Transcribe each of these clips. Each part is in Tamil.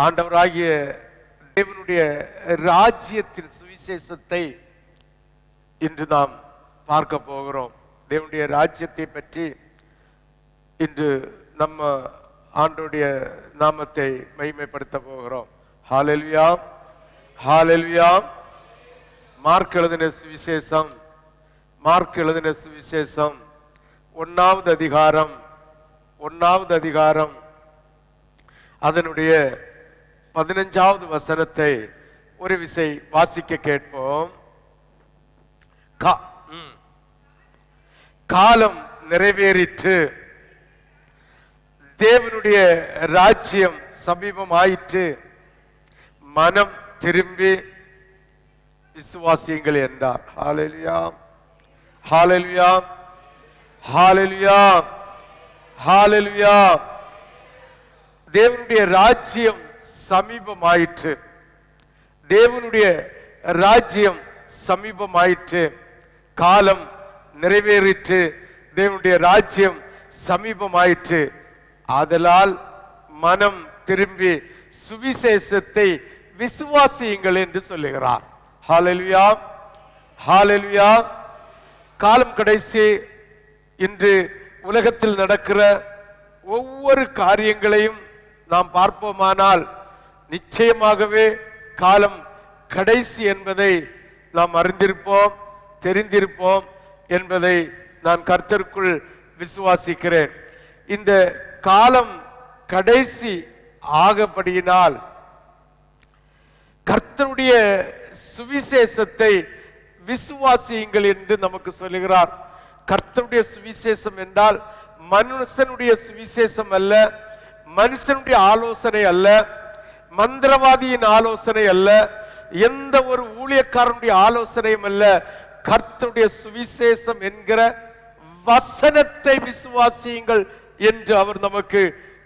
ஆண்டவராகிய தேவனுடைய ராஜ்யத்தின் சுவிசேஷத்தை இன்று நாம் பார்க்க போகிறோம். தேவனுடைய ராஜ்யத்தை பற்றி இன்று நம்ம ஆண்டவருடைய நாமத்தை மகிமைப்படுத்த போகிறோம். ஹல்லேலூயா, ஹல்லேலூயா. மார்க் எழுதின சுவிசேஷம் 1வது அதிகாரம் அதனுடைய 15வது வசனத்தை ஒரு விசை வாசிக்க கேட்போம். காலம் நிறைவேறிற்று, தேவனுடைய ராஜ்யம் சமீபமாயிற்று, மனம் திரும்பி விசுவாசியுங்கள் என்றார். ஹல்லேலூயா, ஹல்லேலூயா, ஹல்லேலூயா, ஹல்லேலூயா. தேவனுடைய ராஜ்யம் சமீபமாயிற்று, தேவனுடைய ராஜ்யம் சமீபமாயிற்று, காலம் நிறைவேறிற்று, தேவனுடைய ராஜ்யம் சமீபமாயிற்று. ஆதலால் மனம் திரும்பி சுவிசேஷத்தை விசுவாசியுங்கள் என்று சொல்லுகிறார். ஹல்லேலூயா, ஹல்லேலூயா. காலம் கடைசி. இன்று உலகத்தில் நடக்கிற ஒவ்வொரு காரியங்களையும் நாம் பார்ப்போமானால் நிச்சயமாகவே காலம் கடைசி என்பதை நாம் அறிந்திருப்போம், தெரிந்திருப்போம் என்பதை நான் கர்த்தருக்குள் விசுவாசிக்கிறேன். இந்த காலம் கடைசி ஆகப்படியினால் கர்த்தருடைய சுவிசேஷத்தை விசுவாசியுங்கள் என்று நமக்கு சொல்லுகிறார். கர்த்தருடைய சுவிசேஷம் என்றால் மனுஷனுடைய சுவிசேஷம் அல்ல, மனுஷனுடைய ஆலோசனை அல்ல, மந்திரவாதியின் ஆலோசனை அல்ல, எந்த ஒரு ஊழியக்காரனுடைய ஆலோசனையும் அல்ல. கர்த்தருடைய சுவிசேஷம் என்கிற வசனத்தை விசுவாசியுங்கள் என்று அவர் நமக்கு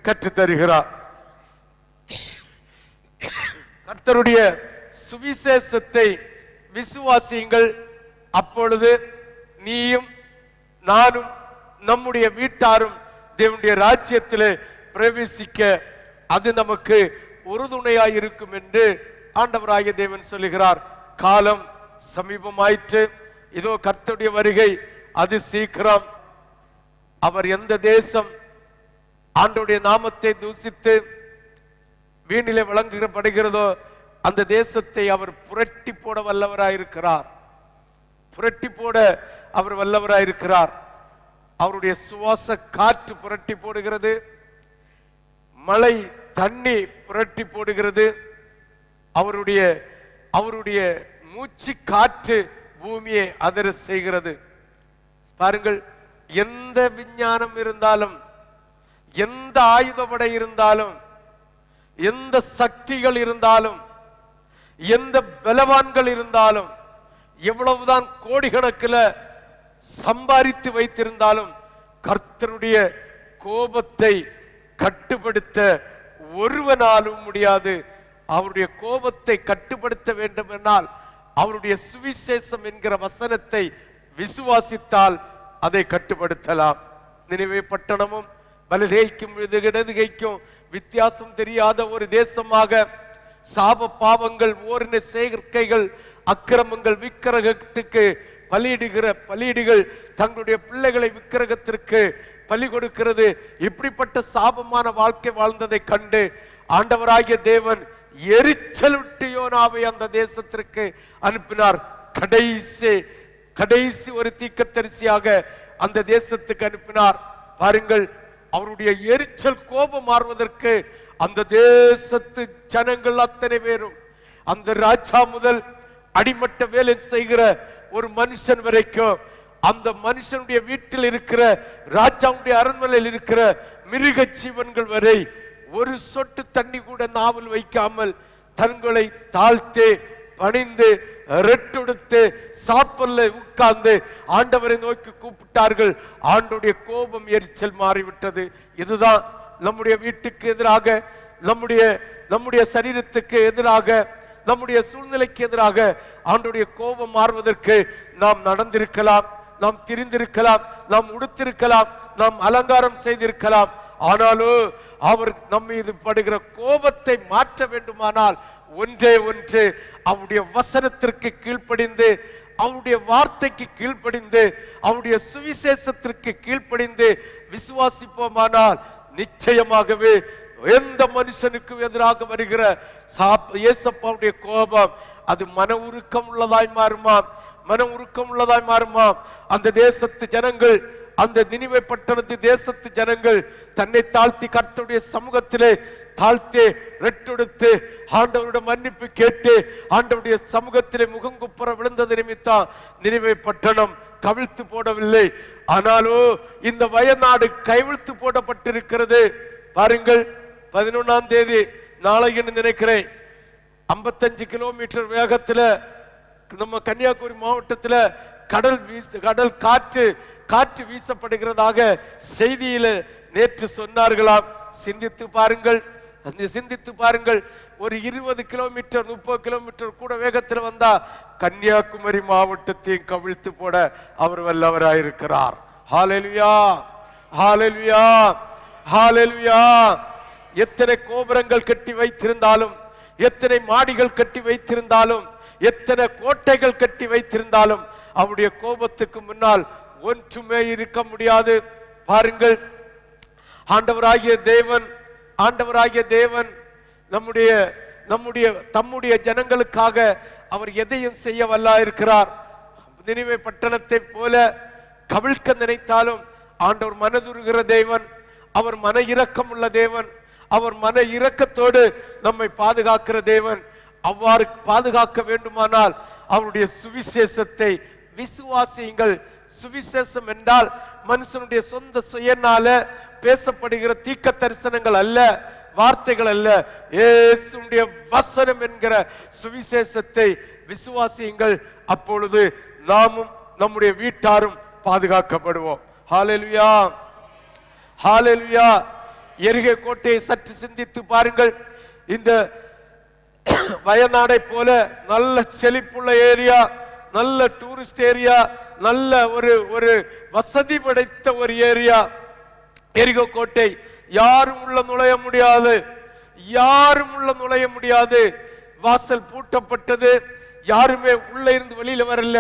கற்றுத்தருகிறார். கர்த்தருடைய சுவிசேஷத்தை விசுவாசியுங்கள், அப்பொழுது நீயும் நானும் நம்முடைய வீட்டாரும் தேவனுடைய ராஜ்யத்திலே பிரவேசிக்க அது நமக்கு உறுதுணையாய் இருக்கும் என்று ஆண்டவராகிய தேவன் சொல்லுகிறார். காலம் சமீபமாயிற்று, இதோ கர்த்தருடைய வருகை அது சீக்கிரம். அவர் எந்த தேசம் ஆண்டவருடைய நாமத்தை தூசித்து வீணிலே வழங்கப்படுகிறதோ அந்த தேசத்தை அவர் புரட்டி போட வல்லவராயிருக்கிறார், புரட்டி போட அவர் வல்லவராயிருக்கிறார். அவருடைய சுவாச காற்று புரட்டி போடுகிறது, மழை தண்ணி புரட்டி போடுகிறது, அவருடைய மூச்சு காற்று பூமியை அதிர செய்கிறது. பாருங்கள், எந்த விஞ்ஞானம் இருந்தாலும், எந்த ஆயுதப்படை இருந்தாலும், எந்த சக்திகள் இருந்தாலும், எந்த பலவான்கள் இருந்தாலும், எவ்வளவுதான் கோடிக்கணக்கில் சம்பாதித்து வைத்திருந்தாலும் கர்த்தருடைய கோபத்தை கட்டுப்படுத்த ஒருவனாலும் முடியாது. அவருடைய கோபத்தை கட்டுப்படுத்த வேண்டும் என்றால் அவருடைய சுவிசேஷம் என்கிற வசனத்தை விசுவாசித்தால் அதை கட்டுப்படுத்தலாம். நினிவே பட்டணமும் வலதுகைக்கும் இடதுகைக்கும் வித்தியாசம் தெரியாத ஒரு தேசமாக, சாப பாவங்கள், ஓரின சேர்க்கைகள், அக்கிரமங்கள், விக்கிரகத்துக்கு பலியிடுகள் தங்களுடைய பிள்ளைகளை விக்கிரகத்திற்கு பலி கொடுக்கிறது, இப்படிப்பட்ட சாபமான வாழ்க்கை வாழ்ந்ததை கண்டு ஆண்டவராகிய தேவன் எரிச்சல் விட்டு யோனாவை அந்த தேசத்திற்கு அனுப்பினார். கடைசி ஒரு தீர்க்கதரிசியாக அந்த தேசத்துக்கு அனுப்பினார். பாருங்கள், அவருடைய எரிச்சல் கோபம் மாறுவதற்கு அந்த தேசத்து ஜனங்கள் அத்தனை பேரும், அந்த ராஜா முதல் அடிமட்ட வேலை செய்கிற ஒரு மனுஷன் வரைக்கும், அந்த மனுஷனுடைய வீட்டில் இருக்கிற, ராஜாவுடைய அரண்மனையில் இருக்கிற மிருக ஜீவன்கள் வரை ஒரு சொட்டு தண்ணி கூட நாவல் வைக்காமல் தங்களை தாழ்த்து பணிந்து ரெட்டெடுத்து சாப்பல்ல உட்கார்ந்து ஆண்டவரை நோக்கி கூப்பிட்டார்கள். ஆண்டவருடைய கோபம் எரிச்சல் மாறிவிட்டது. இதுதான் நம்முடைய வீட்டுக்கு எதிராக, நம்முடைய சரீரத்துக்கு எதிராக, நம்முடைய சூழ்நிலைக்கு எதிராக ஆண்டவருடைய கோபம் மாறுவதற்கு நாம் நடந்திருக்கலாம், நாம் திரிந்திருக்கலாம், நாம் உடுத்திருக்கலாம், நாம் அலங்காரம் செய்திருக்கலாம். ஆனாலும் அவர் நம் மீது படுகிற கோபத்தை மாற்ற வேண்டுமானால் ஒன்றே ஒன்று, அவருடைய வசனத்திற்கு கீழ்ப்படிந்து, அவருடைய வார்த்தைக்கு கீழ்ப்படிந்து, அவருடைய சுவிசேஷத்திற்கு கீழ்ப்படிந்து விசுவாசிப்போமானால் நிச்சயமாகவே எந்த மனுஷனுக்கு எதிராக வருகிற இயேசப்பாவுடைய கோபம் அது மன உருக்கம் உள்ளதாய் மாறுமாம், மன உருக்கம் உள்ளதாய் மாறுமாம். அந்த தேசத்து ஜனங்கள், அந்த நினிவே பட்டணத்து தேசத்து ஜனங்கள் தன்னை தாழ்த்தி கர்த்தருடைய சமூகத்திலே தாழ்த்தி ரெட்டெடுத்து ஆண்டவருடைய மன்னிப்பு கேட்டு ஆண்டவருடைய சமூகத்திலே முகங்குப்புற விழுந்தது நிமித்தம் நினிவே பட்டணம் கவிழ்த்து போடவில்லை. ஆனாலோ இந்த வயநாடு கைவிழ்த்து போடப்பட்டிருக்கிறது. பாருங்கள், 11ஆம் தேதி நாளைக்கு நினைக்கிறேன் 55 கிலோமீட்டர் வேகத்துல நம்ம கன்னியாகுமரி மாவட்டத்துல கடல் காற்று வீசப்படுகிறதாக செய்தியில நேற்று சொன்னார்களாம். சிந்தித்து பாருங்கள், ஒரு 20 கிலோமீட்டர் 30 கிலோமீட்டர் கூட வேகத்தில் வந்தா கன்னியாகுமரி மாவட்டத்தையும் கவிழ்த்து போட அவர் வல்லவராயிருக்கிறார். ஹல்லேலூயா, ஹல்லேலூயா, ஹல்லேலூயா. எத்தனை கோபுரங்கள் கட்டி வைத்திருந்தாலும், எத்தனை மாடிகள் கட்டி வைத்திருந்தாலும், எத்தனை கோட்டைகள் கட்டி வைத்திருந்தாலும் அவருடைய கோபத்துக்கு முன்னால் ஒன்றுமே இருக்க முடியாது. பாருங்கள், ஆண்டவராகிய தேவன் தம்முடைய ஜனங்களுக்காக அவர் எதையும் செய்ய வல்லா இருக்கிறார். நினிவே பட்டணத்தை போல கவிழ்க்க நினைத்தாலும் ஆண்டவர் மனதுருகிற தேவன், அவர் மன இரக்கம் உள்ள தேவன், அவர் மன இரக்கத்தோடு நம்மை பாதுகாக்கிற தேவன். அவ்வாறு பாதுகாக்க வேண்டுமானால் அவருடைய சுவிசேஷத்தை விசுவாசியுங்கள். சுவிசேஷம் என்றால் மனுஷனுடைய சொந்த சுயனால பேசப்படுகிற தீர்க்க தரிசனங்கள் அல்ல, வார்த்தைகள் அல்ல. இயேசுவுடைய வசனம் என்கிற சுவிசேஷத்தை விசுவாசியுங்கள். அப்பொழுது நாமும் நம்முடைய வீட்டாரும் பாதுகாக்கப்படுவோம். ஹல்லேலூயா, ஹல்லேலூயா. எரிகோ கோட்டையை சற்று சிந்தித்து பாருங்கள். இந்த வயநாடை போல நல்ல செழிப்புள்ள ஏரியா, நல்ல டூரிஸ்ட் ஏரியா, நல்ல ஒரு வசதி படைத்த ஒரு ஏரியா எரிகோ கோட்டை. யாரும் உள்ள நுழைய முடியாது. வாசல் பூட்டப்பட்டது. யாருமே உள்ள இருந்து வெளியில வரல,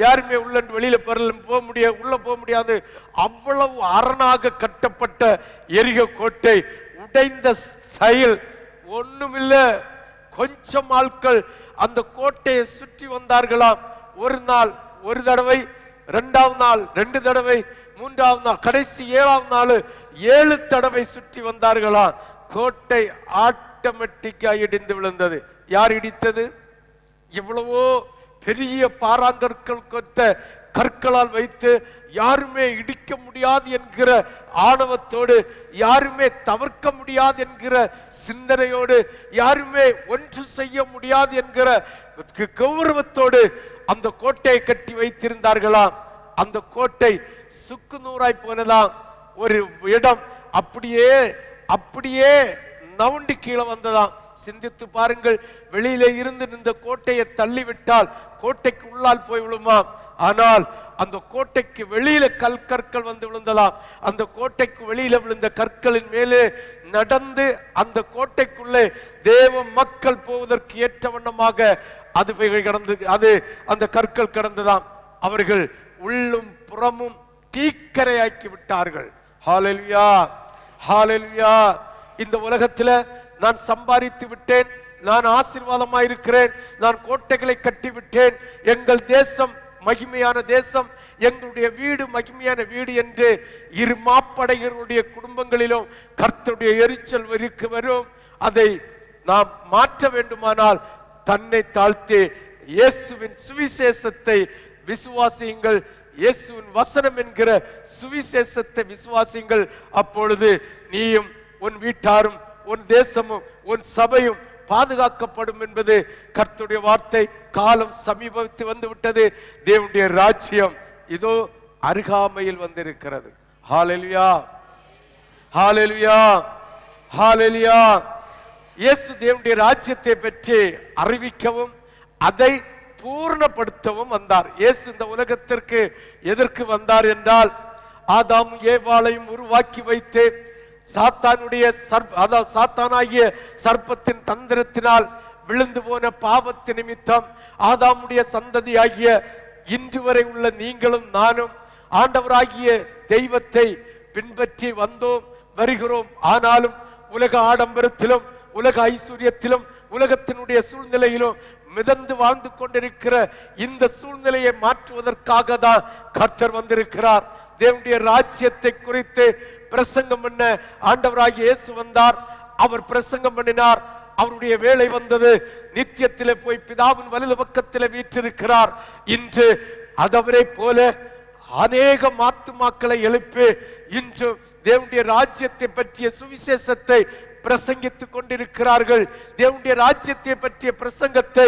யாருமே உள்ள வெளியில உள்ள போக முடியாது. அவ்வளவு அரணாக கட்டப்பட்ட எரிகோ கோட்டை உடைந்த ஸ்டைல் ஒண்ணுமில்ல. கொஞ்சம் ஆட்கள் அந்த கோட்டையை சுற்றி வந்தார்களாம். ஒரு நாள் ஒரு தடவை, 2ஆவது நாள் 2 தடவை, 3ஆவது நாள், கடைசி 7ஆவது நாள் 7 தடவை சுற்றி வந்தார்களாம். கோட்டை ஆட்டோமேட்டிக்கா இடிந்து விழுந்தது. யார் இடித்தது? எவ்வளவோ பெரிய பாறாங்கற்கள் கொத்த கற்களால் வைத்து யாருமே இடிக்க முடியாது என்கிற ஆணவத்தோடு, யாருமே தவிர்க்க முடியாது என்கிற சிந்தனையோடு, யாருமே ஒன்று செய்ய முடியாது என்கிற கௌரவத்தோடு அந்த கோட்டையை கட்டி வைத்திருந்தார்களாம். அந்த கோட்டை சுக்கு நூறாய் போனதாம். ஒரு இடம் அப்படியே நவுண்டி கீழே வந்ததாம். சிந்தித்து பாருங்கள். வெளியில இருந்து இந்த கோட்டையை தள்ளிவிட்டால் கோட்டைக்கு உள்ளால் போய் விழுமாம். ஆனால் அந்த கோட்டைக்கு வெளியில கற்கள் வந்து விழுந்தலாம். அந்த கோட்டைக்கு வெளியில விழுந்த கற்களின் மேலே நடந்து அந்த கோட்டைக்குள்ளே தேவ மக்கள் போவதற்கு ஏற்ற வண்ணமாக அது அந்த கற்கள் கடந்ததாம். அவர்கள் உள்ளும் புறமும் தீக்கரையாக்கி விட்டார்கள். ஹல்லேலூயா, ஹல்லேலூயா. இந்த உலகத்துல நான் சம்பாதித்து விட்டேன், நான் ஆசீர்வாதமாயிருக்கிறேன், நான் கோட்டைகளை கட்டி விட்டேன், எங்கள் தேசம் மகிமையான தேசம், எங்களுடைய வீடு மகிமையான வீடு என்று இரு மாப்படைகளுடைய குடும்பங்களிலும் கர்த்தருடைய எரிச்சல் வரும். அதை நாம் மாற்ற வேண்டுமானால் தன்னை தாழ்த்தி இயேசுவின் சுவிசேஷத்தை விசுவாசியுங்கள். இயேசுவின் வசனம் என்கிற சுவிசேஷத்தை விசுவாசியுங்கள். அப்பொழுது நீயும் உன் வீட்டாரும் உன் தேசமும் உன் சபையும் பாதுகாக்கப்படும் என்பது கர்த்தருடைய வார்த்தை. காலம் சமீபத்து வந்து விட்டது. தேவனுடைய ராஜ்யம் இதோ அருகாமையில் வந்திருக்கிறது. ஹல்லேலூயா, ஹல்லேலூயா, ஹல்லேலூயா. இயேசு தேவனுடைய ராஜ்யத்தை பற்றி அறிவிக்கவும் அதை பூர்ணப்படுத்தவும் வந்தார். இயேசு இந்த உலகத்திற்கு எதற்கு வந்தார் என்றால், ஆதாம் ஏவாளையும் உருவாக்கி வைத்து சாத்தானுடைய சாத்தானாகிய சர்ப்பத்தின் தந்திரத்தினால் விழுந்து போன பாவத்து நிமித்தம் ஆதாமுடைய சந்ததியாகிய இன்று வரை உள்ள நீங்களும் நானும் ஆண்டவராகிய தெய்வத்தை பின்பற்றி வந்தோம், வருகிறோம். ஆனாலும் உலக ஆடம்பரத்திலும் உலக ஐஸ்வர்யத்திலும் உலகத்தினுடைய சூழ்நிலையிலும் மிதந்து வாழ்ந்து கொண்டிருக்கிற இந்த சூழ்நிலையை மாற்றுவதற்காக தான் கர்த்தர் வந்திருக்கிறார். தேவனுடைய ராஜ்யத்தை குறித்து பிரசங்கம் பண்ண ஆண்டவராகிய இயேசு வந்தார். அவர் பிரசங்கம் பண்ணினார். அவருடைய வேலை வந்தது. நித்தியத்திலே போய் பிதாவின் வலது பக்கத்திலே வீற்றிருக்கிறார். இன்று அதவரை போல அநேக ஆத்துமாக்களை எழுப்பி இன்று தேவனுடைய ராஜ்யத்தை பற்றிய சுவிசேஷத்தை பிரசங்கித்துக் கொண்டிருக்கிறார்கள். தேவனுடைய ராஜ்யத்தை பற்றிய பிரசங்கத்தை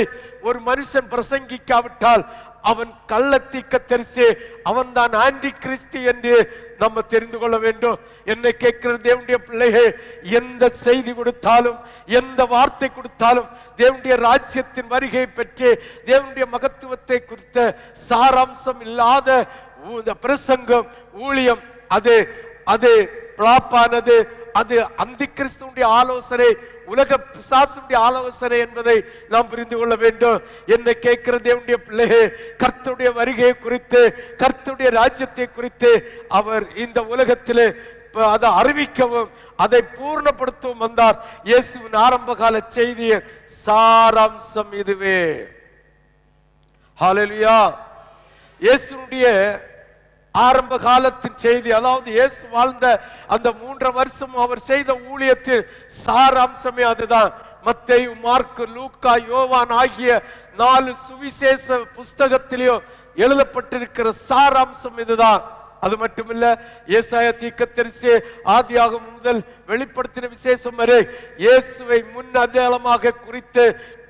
ஒரு மனுஷன் பிரசங்கிக்காவிட்டால் அவன் கள்ளத்தீர்க்கதரிசி, அவன் தான் ஆன்டி கிறிஸ்து என்று நம்ம தெரிந்து கொள்ள வேண்டும். என்னை கேட்கிற தேவனுடைய பிள்ளைகள், எந்த செய்தி கொடுத்தாலும் எந்த வார்த்தை கொடுத்தாலும் தேவனுடைய ராஜ்யத்தின் வருகை பற்றி தேவனுடைய மகத்துவத்தை குறித்த சாராம்சம் இல்லாத பிரசங்கம் ஊழியம் அது அது பிளாப்பானது. அது அந்தி கிறிஸ்துவுடைய ஆலோசனை, உலக பிசாசுடைய ஆலோசனை என்பதை நாம் புரிந்து கொள்ள வேண்டும். என்னை கேட்கிற தேவனுடைய பிள்ளையே, கர்த்தருடைய வருகை குறித்து கர்த்தருடைய ராஜ்யத்தை குறித்து அவர் இந்த உலகத்திலே அதை அறிவிக்கவும் அதை பூர்ணப்படுத்தவும் வந்தார். இயேசுவின் ஆரம்ப கால செய்தியின் சாராம்சம் இதுவே. ஹல்லேலூயா. இயேசுடைய ஆரம்ப காலத்தின் செய்தி, அதாவது இயேசு வாழ்ந்த அந்த 3 வருஷம் அவர் செய்த ஊழியத்தின் சாராம்சமே அதுதான். மத்தேயு, மார்க்கு, லூக்கா, யோவான் ஆகிய 4 சுவிசேஷ புஸ்தகத்திலேயும் எழுதப்பட்டிருக்கிற சாராம்சம் இதுதான். அது மட்டுமில்ல, ஏசாயா தீர்க்கதரிசி ஆதியாகமம் முதல் வெளிப்படுத்தின விசேஷம் வரை இயேசுவை முன் அடையாளமாக குறித்து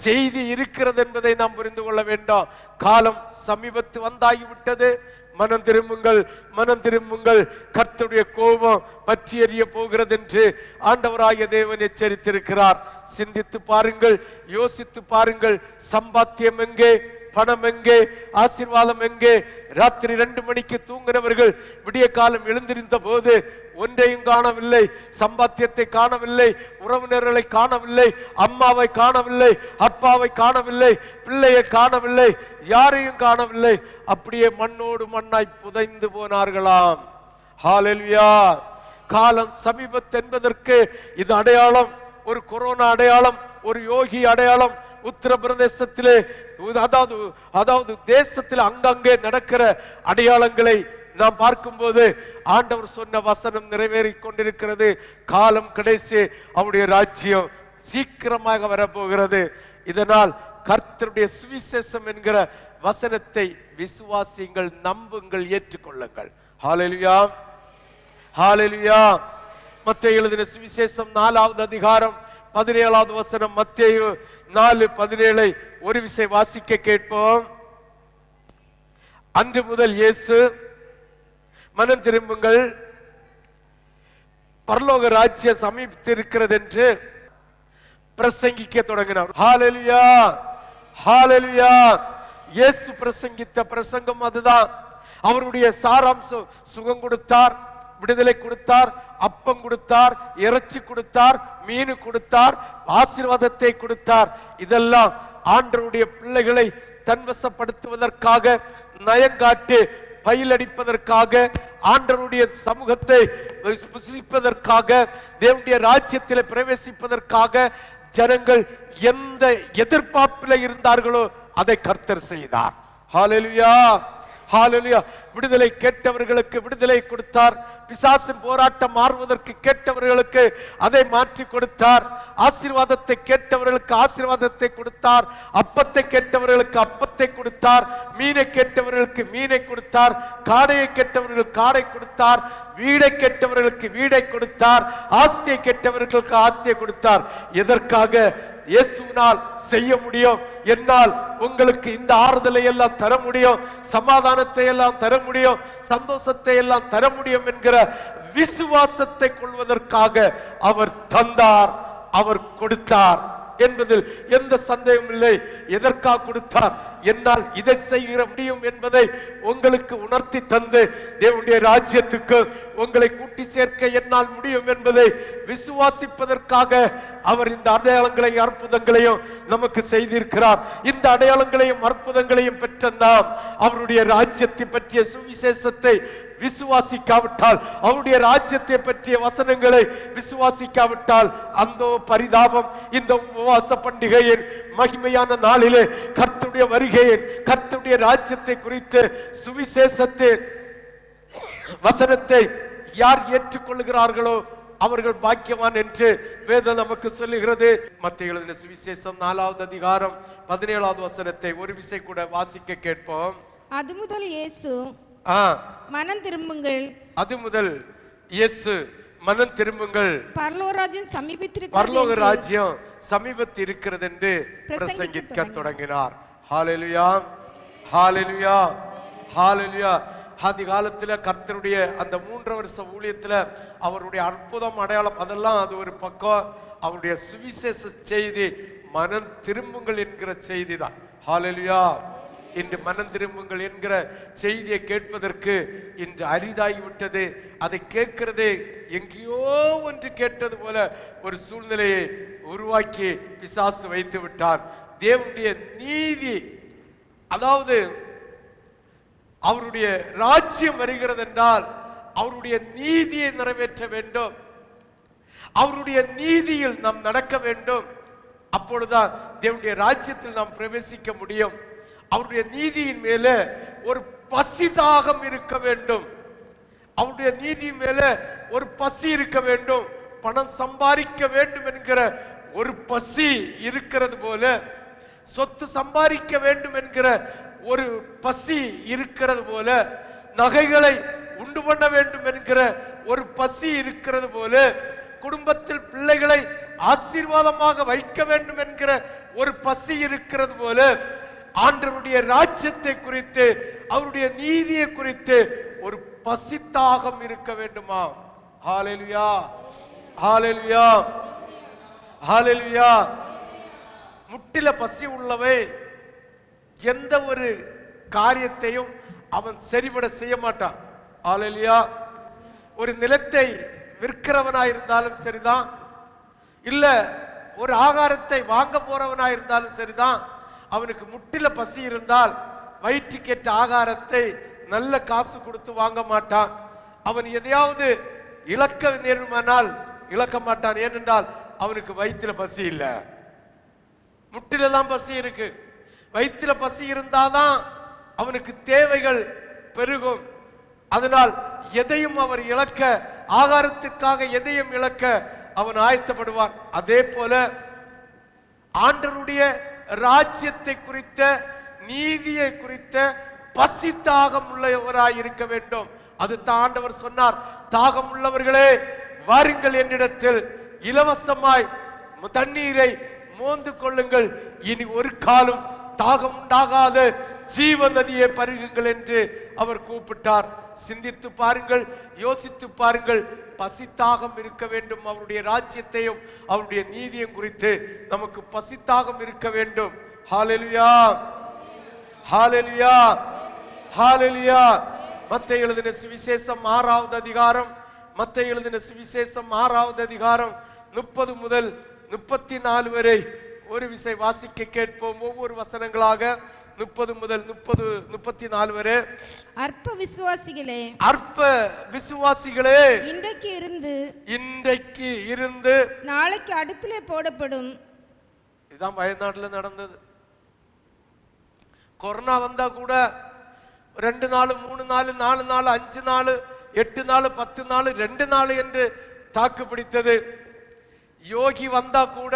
செய்தி இருக்கிறது என்பதை நாம் புரிந்து கொள்ள வேண்டும். காலம் சமீபத்து வந்தாகிவிட்டது. மனம் திரும்புங்கள், மனம் திரும்புங்கள், கர்த்தருடைய கோபம் பற்றி எறிய போகிறது என்று ஆண்டவராகிய தேவன் எச்சரித்திருக்கிறார். சிந்தித்து பாருங்கள், யோசித்து பாருங்கள். சம்பாத்தியம் எங்கே? பணம் எங்கே? ஆசீர்வாதம் எங்கே? ராத்திரி 2 மணிக்கு தூங்கினவர்கள் விடிய காலம் எழுந்திருந்த போது ஒன்றையும் காணவில்லை. சம்பாத்தியத்தை காணவில்லை, உறவினர்களை காணவில்லை, அம்மாவை காணவில்லை, அப்பாவை காணவில்லை, பிள்ளையை காணவில்லை, யாரையும் காணவில்லை. அப்படியே மண்ணோடு மண்ணாய் புதைந்து போனார்களாம். ஹல்லேலூயா. காலம் சமீபத்து என்பதற்கு இது அடையாளம். ஒரு கொரோனா அடையாளம், ஒரு யோகி அடையாளம். உத்தரப்பிரதேசத்திலே அதாவது தேசத்தில் அங்கங்கே நடக்கிற அடையாளங்களை நாம் பார்க்கும்போது ஆண்டவர் சொன்ன வசனம் நிறைவேறிக் கொண்டிருக்கிறது. காலம் கடைசி, அவருடைய ராஜ்யம் சீக்கிரமாக வரப்போகிறது. இதனால் கர்த்தருடைய சுவிசேஷம் என்கிற வசனத்தை விசுவாசியுங்கள், நம்புங்கள், ஏற்றுக்கொள்ளுங்கள். ஹல்லேலூயா, ஹல்லேலூயா. மத்தேயு எழுதின சுவிசேஷம் 4வது அதிகாரம் 17வது வசனம். மத்தேயு 4:17 ஒரு விசை வாசிக்க கேட்போம். அன்று முதல் இயேசு, மனம் திரும்புங்கள், பரலோக ராஜ்யம் சமீபித்திருக்கிறது என்று பிரசங்கிக்க தொடங்கினார். ஹல்லேலூயா, ஹல்லேலூயா. இயேசு பிரசங்கித்த பிரசங்கம் அதுதான். அவருடைய சாராம்சம் சுகம் கொடுத்தார், விடுதலை கொடுத்தார், அப்பம் கொடுத்தார், இறைச்சி கொடுத்தார், மீன் கொடுத்தார், ஆசீர்வாதத்தை கொடுத்தார். இதெல்லாம் ஆண்டவருடைய பிள்ளைகளை தன்வசப்படுத்துவதற்காக, நயங்காட்டு பயிலடிப்பதற்காக, ஆண்டவருடைய சமூகத்தை புசிப்பதற்காக, தேவனுடைய ராஜ்யத்தில் பிரவேசிப்பதற்காக ஜனங்கள் எந்த எதிர்பார்ப்பில் இருந்தார்களோ அதை கர்த்தர் செய்தார். ஹல்லேலூயா, ஹல்லேலூயா. விடுதலை கேட்டவர்களுக்கு விடுதலை கொடுத்தார். பிசாசின் போராட்டம் மாறுவதற்கு கேட்டவர்களுக்கு அதை மாற்றி கொடுத்தார். ஆசீர்வாதத்தை கேட்டவர்களுக்கு ஆசீர்வாதத்தை கொடுத்தார். அப்பத்தை கேட்டவர்களுக்கு அப்பத்தை கொடுத்தார். மீனை கேட்டவர்களுக்கு மீனை கொடுத்தார். காடையை கேட்டவர்களுக்கு காடை கொடுத்தார். வீடை கேட்டவர்களுக்கு வீடை கொடுத்தார். ஆஸ்தியை கேட்டவர்களுக்கு ஆஸ்தியை கொடுத்தார். எதற்காக? இயேசுவினால் செய்ய முடியும். என்னால் உங்களுக்கு இந்த ஆறுதலை எல்லாம் தர முடியும், சமாதானத்தை எல்லாம் தர முடியும், சந்தோஷத்தை எல்லாம் தர முடியும் என்கிற விசுவாசத்தை கொள்வதற்காக அவர் தந்தார், அவர் கொடுத்தார். என்பதில் எந்த சந்தேகமும் இல்லை. எதற்காக கொடுத்தார்? என்னால் இதை செய்ய முடியும் என்பதை உங்களுக்கு உணர்த்தி தந்து தேவனுடைய ராஜ்யத்துக்கு உங்களை கூட்டி சேர்க்க என்னால் முடியும் என்பதை விசுவாசிப்பதற்காக அவர் இந்த அடையாளங்களையும் அற்புதங்களையும் நமக்கு செய்திருக்கிறார். இந்த அடையாளங்களையும் அற்புதங்களையும் பெற்ற நாம் அவருடைய ராஜ்யத்தை பற்றிய சுவிசேஷத்தை விசுவாசிக்காவிட்டால், அவருடைய ராஜ்யத்தை பற்றிய வசனங்களை விசுவாசிக்காவிட்டால், அந்த பரிதாபம் இந்த உபவாச பண்டிகையின் மகிமையான நாளிலே கர்த்தருடைய வருகையின் கர்த்தருடைய ராஜ்யத்தை குறித்து சுவிசேஷத்தை வசனத்தை யார் ஏற்றுக்கொள்கிறார்களோ அவர்கள் பாக்கியவான் என்று வேதம் நமக்கு சொல்லுகிறது. மத்தேயு எழுதின சுவிசேஷம் 4வது அதிகாரம் 17வது வசனத்தை ஒரு விசை கூட வாசிக்க கேட்போம். அது முதல் இயேசு மனம் திரும்புங்கள், அது முதல் இயேசு மனம் திரும்புங்கள், பரலோக ராஜ்யம் சமீபத்தில் இருக்கிறது என்று பிரசங்கிக்க தொடங்கினார். ஹல்லேலூயா, ஹல்லேலூயா, ஹல்லேலூயா. ஆதி காலத்துல கர்த்தருடைய அந்த 3 வருஷ ஊழியத்துல அவருடைய அற்புதம் அடையாளம் அதெல்லாம் அது ஒரு பக்கம். அவருடைய சுவிசேஷ செய்தி மனம் திரும்புங்கள் என்கிற செய்தி தான். ஹல்லேலூயா. இன்று மனம் திரும்புங்கள் என்கிற செய்தியை கேட்பதற்கு இன்று அரிதாகிவிட்டது. அதை கேட்கிறதே எங்கேயோ ஒன்று கேட்டது போல ஒரு சூழ்நிலையை உருவாக்கி பிசாசு வைத்து விட்டான். தேவனுடைய நீதி, அதாவது அவருடைய ராஜ்யம் வருகிறது என்றால் அவருடைய நீதியை நிறைவேற்ற வேண்டும், அவருடைய நீதியில் நாம் நடக்க வேண்டும். அப்பொழுதுதான் தேவனுடைய ராஜ்யத்தில் நாம் பிரவேசிக்க முடியும். அவருடைய நீதியின் மேல ஒரு பசி தாகம் இருக்க வேண்டும், அவருடைய நீதி மேல ஒரு பசி இருக்க வேண்டும். பணம் சம்பாதிக்க வேண்டும் என்கிற ஒரு பசி இருக்கிறது போல, சொத்து சம்பாதிக்க வேண்டும் என்கிற ஒரு பசி இருக்கிறது போல, நகைகளை உண்டு பண்ண வேண்டும் என்கிற ஒரு பசி இருக்கிறது போல, குடும்பத்தில் பிள்ளைகளை ஆசீர்வாதமாக வைக்க வேண்டும் என்கிற ஒரு பசி இருக்கிறது போல, ஆண்டவருடைய ராஜ்யத்தை குறித்து அவருடைய நீதியை குறித்து ஒரு பசித்தாகம் இருக்க வேண்டுமா? ஹல்லேலூயா, ஹல்லேலூயா, ஹல்லேலூயா. முட்டில பசி உள்ளவை எந்த ஒரு காரியத்தையும் அவன் சரிபட செய்ய மாட்டான். ஹல்லேலூயா. ஒரு நிலத்தை விற்கிறவனாயிருந்தாலும் சரிதான், இல்ல ஒரு ஆகாரத்தை வாங்க போறவனாயிருந்தாலும் சரிதான், அவனுக்கு முட்டில பசி இருந்தால் வயிற்றுக்கேற்ற ஆகாரத்தை நல்ல காசு கொடுத்து வாங்க மாட்டான். அவன் எதையாவது இழக்க நேருமானால் இழக்க மாட்டான். ஏனென்றால் அவனுக்கு வயிற்றுல பசி இல்லை, முட்டில தான் பசி இருக்கு. வயிற்றுல பசி இருந்தாதான் அவனுக்கு தேவைகள் பெருகும். அதனால் எதையும் அவர் இழக்க, ஆகாரத்திற்காக எதையும் இழக்க அவன் ஆயத்தப்படுவான். அதே போல ஆண்டவருடைய ராஜ்யத்தை குறித்த நீதியை குறித்த பசி தாகம் உள்ளவராய் இருக்க வேண்டும். அது ஆண்டவர் சொன்னார், தாகம் உள்ளவர்களே வாருங்கள் என்னிடத்தில், இலவசமாய் தண்ணீரை மோந்து கொள்ளுங்கள், இனி ஒரு காலம் தாகம் உண்டாகாத ஜீவ நதியை பருகுங்கள் என்று அவர் கூப்பிட்டார். சிந்தித்து பாருங்கள், யோசித்து பாருங்கள். பசித்தாகம் இருக்க வேண்டும். அவருடைய ராஜ்யத்தையும் அவருடைய நீதியும் குறித்து நமக்கு பசித்தாகம் இருக்க வேண்டும். ஹல்லேலூயா, ஹல்லேலூயா, ஹல்லேலூயா. மத்தேயு எழுதின சுவிசேஷம் 6வது அதிகாரம், மத்தேயு எழுதின சுவிசேஷம் 6வது அதிகாரம் 30 முதல் 34 வரை ஒரு விசை வாசிக்க கேட்போம். ஒவ்வொரு வசனங்களாக 30 முதல் 34 வரை. அற்ப விசுவாசிகளே, அற்ப விசுவாசிகளே, இன்றைக்கு இருந்து நாளைக்கு அடுப்பிலே போடப்படும். இதுதான் வயநாட்டுல நடந்தது. கொரோனா வந்தா கூட 2 நாள் 3 நாள் 4 நாள் 5 நாள் 8 நாள் 10 நாள் 2 நாள் என்று தாக்கு பிடித்தது. யோகி வந்தா கூட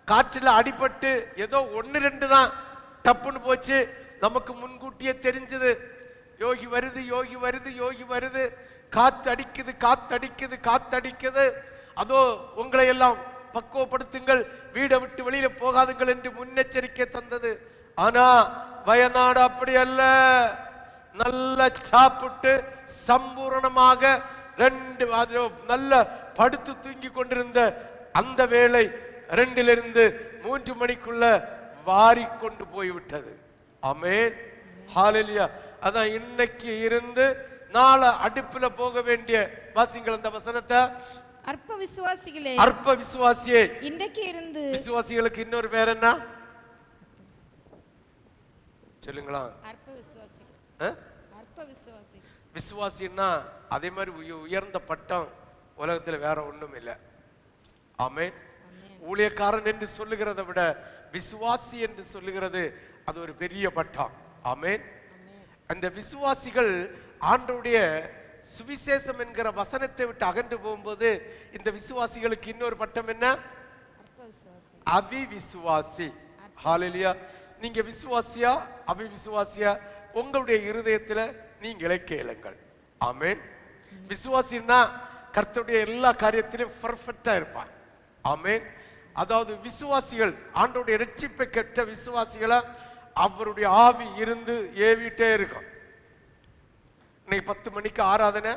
காற்றில் அடிபட்டு ஏதோ 1-2 தான் டப்புன்னு போச்சு. நமக்கு முன்கூட்டியே தெரிஞ்சது, யோகி வருது, யோகி வருது, யோகி வருது, காத்து அடிக்குது, காத்து அடிக்குது, காத்து அடிக்குது. அதோ உங்களை எல்லாம் பக்குவப்படுத்துங்கள், வீடை விட்டு வெளியில போகாதுங்கள் என்று முன்னெச்சரிக்கை தந்தது. ஆனா வயநாடு அப்படி அல்ல. நல்ல சாப்பிட்டு சம்பூரணமாக 2 நல்ல படுத்து தூங்கி கொண்டிருந்த அந்த வேளை 2 3 மணிக்குள்ள வாரி கொண்டு போய்விட்டது. ஆமென், ஹalleluya. அதான் இன்னைக்கு இருந்து நாளை அடுப்புல போக வேண்டிய வாசிங்கள் அந்த வசனத்தை. அற்ப விசுவாசிகளே, அற்ப விசுவாசியே, இன்றைக்கு இருந்து. விசுவாசிகளுக்கு இன்னொரு பேர் என்ன சொல்லுங்களா? அற்ப விசுவாசிகள். அற்ப விசுவாசிகள். விசுவாசின்னா அதே மாதிரி உயர்ந்த பட்டம் உலகத்துல வேற ஒண்ணும் இல்லை. ஆமென். ஊழியக்காரன் என்று சொல்லுகிறதை விட விசுவாசி என்று சொல்லுகிறது அது ஒரு பெரிய பட்டம். ஆமென். அந்த விசுவாசிகள் ஆண்டவருடைய சுவிசேஷம் என்கிற வசனத்தை விட்டு அகன்று போகும்போது இந்த விசுவாசிகளுக்கு இன்னொரு பட்டம் என்ன? அவிவிசுவாசி. ஹalleluya. நீங்க விசுவாசியா அவிவிசுவாசியா உங்களுடைய இருதயத்துல நீங்களே கேளுங்கள். ஆமென். விசுவாசின்னா கர்த்தருடைய எல்லா காரியத்திலும் பெர்ஃபெக்ட்டா இருப்பான். ஆமென். அதாவது விசுவாசிகள் ஆண்டவருடைய இரட்சிப்பை பெற்ற விசுவாசிகளை அவருடைய ஆவி இருந்து ஏவிட்டே இருக்கும். இன்னைக்கு 10 மணிக்கு ஆராதனை,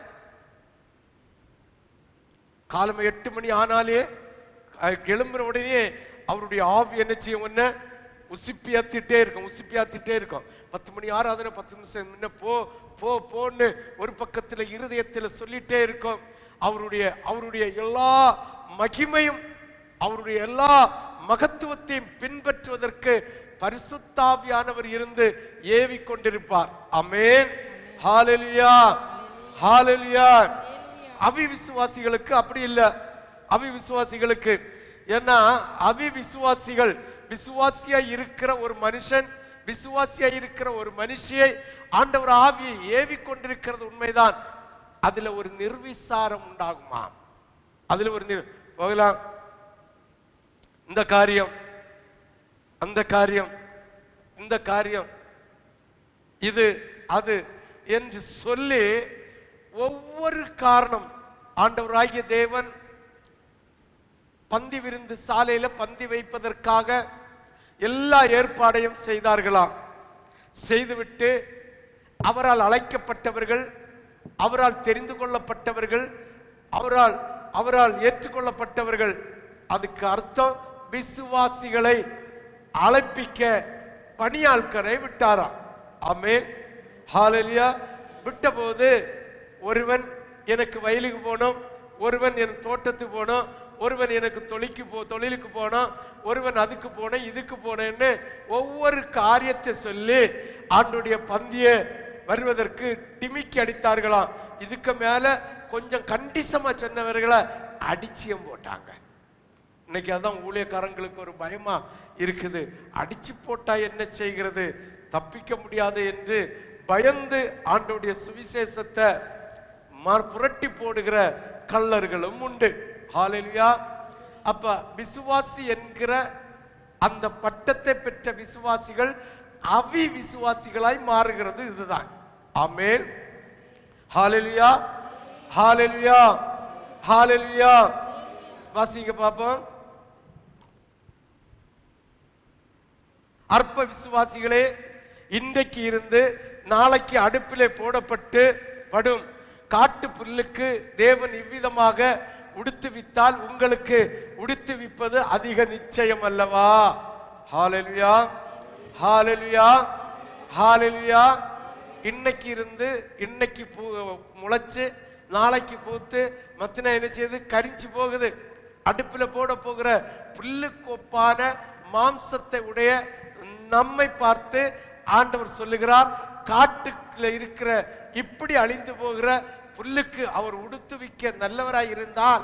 காலமே 8 மணி ஆனாலே எழும்புற உடனே அவருடைய ஆவி என்ன செய்யும்? ஒன்னு உசிப்பியாத்திட்டே இருக்கும், உசிப்பியாத்திட்டே இருக்கும். 10 மணி ஆராதனை 10 நிமிஷம் முன்ன போ போ போன்னு ஒரு பக்கத்துல இருதயத்துல சொல்லிட்டே இருக்கும். அவருடைய எல்லா மகிமையும் அவருடைய எல்லா மகத்துவத்தையும் பின்பற்றுவதற்கு பரிசுத்தாவியானவர் இருந்து ஏவி கொண்டிருப்பார். ஆமென், ஹalleluya, ஹalleluya. அவிவிசுவாசிகளுக்கு அப்படி இல்லை. அவிவிசுவாசிகளுக்கு ஏன்னா அவிவிசுவாசிகள் விசுவாசியா இருக்கிற ஒரு மனுஷன், விசுவாசியா இருக்கிற ஒரு மனுஷியை ஆண்டவர் ஆவியை ஏவி கொண்டிருக்கிறது உண்மைதான். அதுல ஒரு நிர்விசாரம் உண்டாகுமா? அதுல ஒரு போகலாம், இந்த காரியம் அந்த காரியம் இந்த காரியம் இது அது என்று சொல்லி ஒவ்வொரு காரணம் ஆண்டவராகிய தேவன் பந்தி விருந்து சாலையில பந்தி வைப்பதற்காக எல்லா ஏற்பாடையும் செய்தார்களாம். செய்துவிட்டு அவரால் அழைக்கப்பட்டவர்கள், அவரால் தெரிந்து கொள்ளப்பட்டவர்கள், அவரால் ஏற்றுக்கொள்ளப்பட்டவர்கள், அதுக்கு அர்த்தம் விசுவாசிகளை அழைப்பிக்க பணியாட்களை விட்டாராம். ஆமென், ஹalleluya. விட்டபோது ஒருவன் எனக்கு வயலுக்கு போனோம், ஒருவன் என் தோட்டத்துக்கு போனோம், ஒருவன் எனக்கு தொழிலுக்கு போனோம், ஒருவன் அதுக்கு போனேன் இதுக்கு போனேன்னு ஒவ்வொரு காரியத்தை சொல்லி ஆண்டுடைய பந்திய வருவதற்கு டிமிக்கி அடித்தார்களாம். இதுக்கு மேல கொஞ்சம் கண்டிசமா சொன்னவர்களை அடிச்சியம் போட்டாங்க. இன்னைக்கு அதான் ஊழியக்காரங்களுக்கு ஒரு பயமா இருக்குது. அடிச்சு போட்டா என்ன செய்கிறது, தப்பிக்க முடியாது என்று பயந்து ஆண்டவருடைய சுவிசேஷத்தை புரட்டி போடுகிற கள்ளர்களும் உண்டு. ஹalleluya. அப்ப விசுவாசி என்கிற அந்த பட்டத்தை பெற்ற விசுவாசிகள் அவி விசுவாசிகளாய் மாறுகிறது. இதுதான். ஆமென், ஹalleluya, ஹalleluya, ஹalleluya. வாசிங்க பாப்போம். அற்ப விசுவாசிகளே, இன்றைக்கு இருந்து நாளைக்கு அடுப்பிலே போடப்பட்டு படும் காட்டு புல்லுக்கு தேவன் இவ்விதமாக உடுத்துவித்தால் உங்களுக்கு உடுத்துவிப்பது அதிக நிச்சயம் அல்லவா? ஹalleluya, ஹalleluya, ஹalleluya. இன்னைக்கு இருந்து இன்னைக்கு முளைச்சு நாளைக்கு பூத்து மத்தினா என்ன செய்யுது? கரிஞ்சு போகுது. அடுப்புல போட போகிற புல்லுக்கொப்பான மாம்சத்தை உடைய நம்மை பார்த்து ஆண்டவர் சொல்லுகிறார், காட்டுல இருக்கிற இப்படி அழிந்து போகிற புல்லுக்கு அவர் உடுத்துவிக்க நல்லவராய் இருந்தால்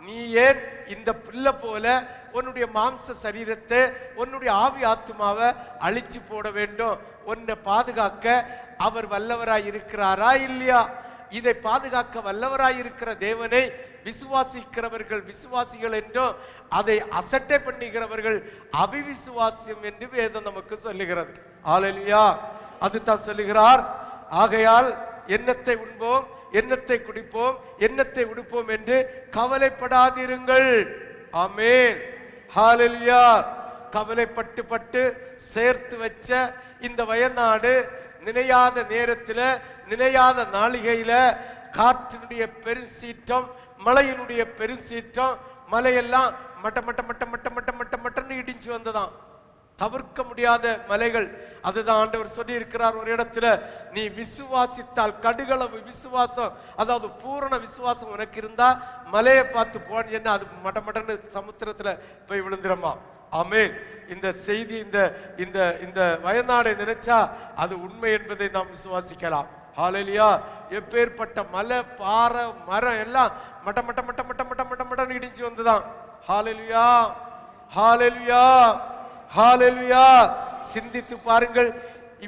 நீ ஏன் இந்த புல்ல போல உன்னுடைய மாம்ச சரீரத்தை உன்னுடைய ஆவி ஆத்மாவை அழிச்சு போட வேண்டும்? உன்னை பாதுகாக்க அவர் வல்லவராய் இருக்கிறாரா இல்லையா? இதை பாதுகாக்க வல்லவராய் இருக்கிற தேவனை விசுவாசிக்கிறவர்கள் விசுவாசிகள் என்றும் அதை அசட்டை பண்ணுகிறவர்கள் அவிவிசுவாசியம் என்று வேதம் நமக்கு சொல்லுகிறது. ஹalleluya. அதுதான் சொல்லுகிறார். ஆகையால் எண்ணத்தை உண்போம், எண்ணத்தை குடிப்போம், எண்ணத்தை உடுப்போம் என்று கவலைப்படாதிருங்கள். ஆமென், ஹalleluya. கவலைப்பட்டு சேர்த்து வச்ச இந்த வயநாடு நினையாத நேரத்துல நினையாத நாளிகையில காற்றினுடைய பெருசீற்றம், மழையினுடைய பெருசீற்றம், மலையெல்லாம் மட்ட மட்ட மட்ட மட்ட மட்ட மட்ட மட்டன்னு இடிஞ்சு வந்ததாம். தவிர்க்க முடியாத மலைகள். அதுதான் ஆண்டவர் சொல்லி இருக்கிறார் ஒரு இடத்துல, நீ விசுவாசித்தால், கடுகளவு விசுவாசம், அதாவது பூரண விசுவாசம் உனக்கு இருந்தா மலையை பார்த்து போன அது மட்ட மட்டன்னு சமுத்திரத்துல போய் விழுந்துருமா. ஆமென். இந்த செய்தி, இந்த இந்த இந்த வயநாடை நினைச்சா அது உண்மை என்பதை நாம் விசுவாசிக்கலாம். ஹல்லேலூயா. எப்பேற்பட்ட மலை, பாறை, மரம் எல்லாம் மட்ட மட்ட மட்ட மட்ட மட்ட மட்ட மட்டன்னு இடிஞ்சு வந்துதான். ஹல்லேலூயா, ஹல்லேலூயா, ஹல்லேலூயா. சிந்தித்து பாருங்கள்.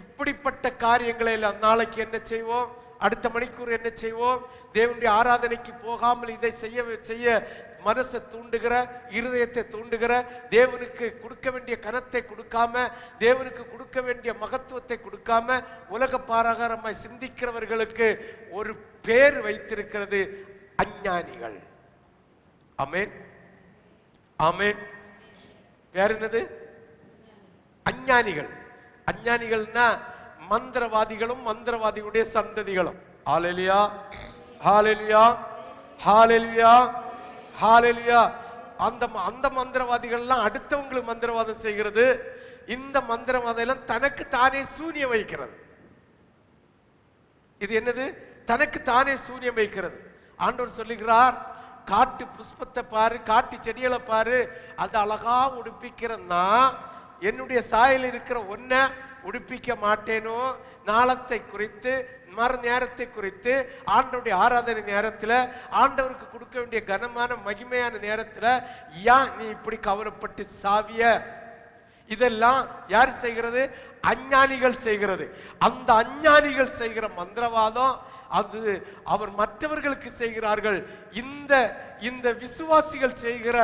இப்படிப்பட்ட காரியங்களை எல்லாம் நாளைக்கு என்ன செய்வோம், அடுத்த மணிக்கூர் என்ன செய்வோம், தேவனுடைய ஆராதனைக்கு போகாமல் இதை செய்ய செய்ய மனசை தூண்டுகிற, இருதயத்தை தூண்டுகிற, தேவனுக்கு கொடுக்க வேண்டிய கனத்தை கொடுக்காம, தேவனுக்கு கொடுக்க வேண்டிய மகத்துவத்தை கொடுக்காம உலக பாரகாரமாய் சிந்திக்கிறவர்களுக்கு ஒரு பேர் வைத்திருக்கிறது, அஞ்ஞானிகள். ஆமென், ஆமென். வேற என்னது? அஞ்ஞானிகள். அஞ்ஞானிகள்னா மந்திரவாதிகளும் மந்திரவாதிகளுடைய சந்ததிகளும். ஹல்லேலூயா, ஹல்லேலூயா, ஹல்லேலூயா, ஹல்லேலூயா. அந்த அந்த மந்திரவாதிகள்லாம் அடுத்தவங்களுக்கு மந்திரவாதம் செய்கிறது. இந்த மந்திரவாதம் எல்லாம் தனக்கு தானே சூனியம் வைக்கிறது. இது என்னது? தனக்கு தானே சூனியம் வைக்கிறது. ஆண்டவர் சொல்லுகிறார், காட்டு புஷ்பத்தை பாரு, காட்டு செடிகளை பாரு, அது அழகா உடுப்பிக்கிறன்னா என்னுடைய சாயல் இருக்கிற ஒன்ன உடுப்பிக்க மாட்டேனோ? நாளத்தை குறித்து, மறு நேரத்தை குறித்து, ஆண்டவருடைய ஆராதனை நேரத்தில், ஆண்டவருக்கு கொடுக்க வேண்டிய கனமான மகிமையான நேரத்தில் ஏன் நீ இப்படி கவலைப்பட்டு சாவிய? இதெல்லாம் யார் செய்கிறது? அஞ்ஞானிகள் செய்கிறது. அந்த அஞ்ஞானிகள் செய்கிற மந்திரவாதம் அது அவர் மற்றவர்களுக்கு செய்கிறார்கள். இந்த இந்த விசுவாசிகள் செய்கிற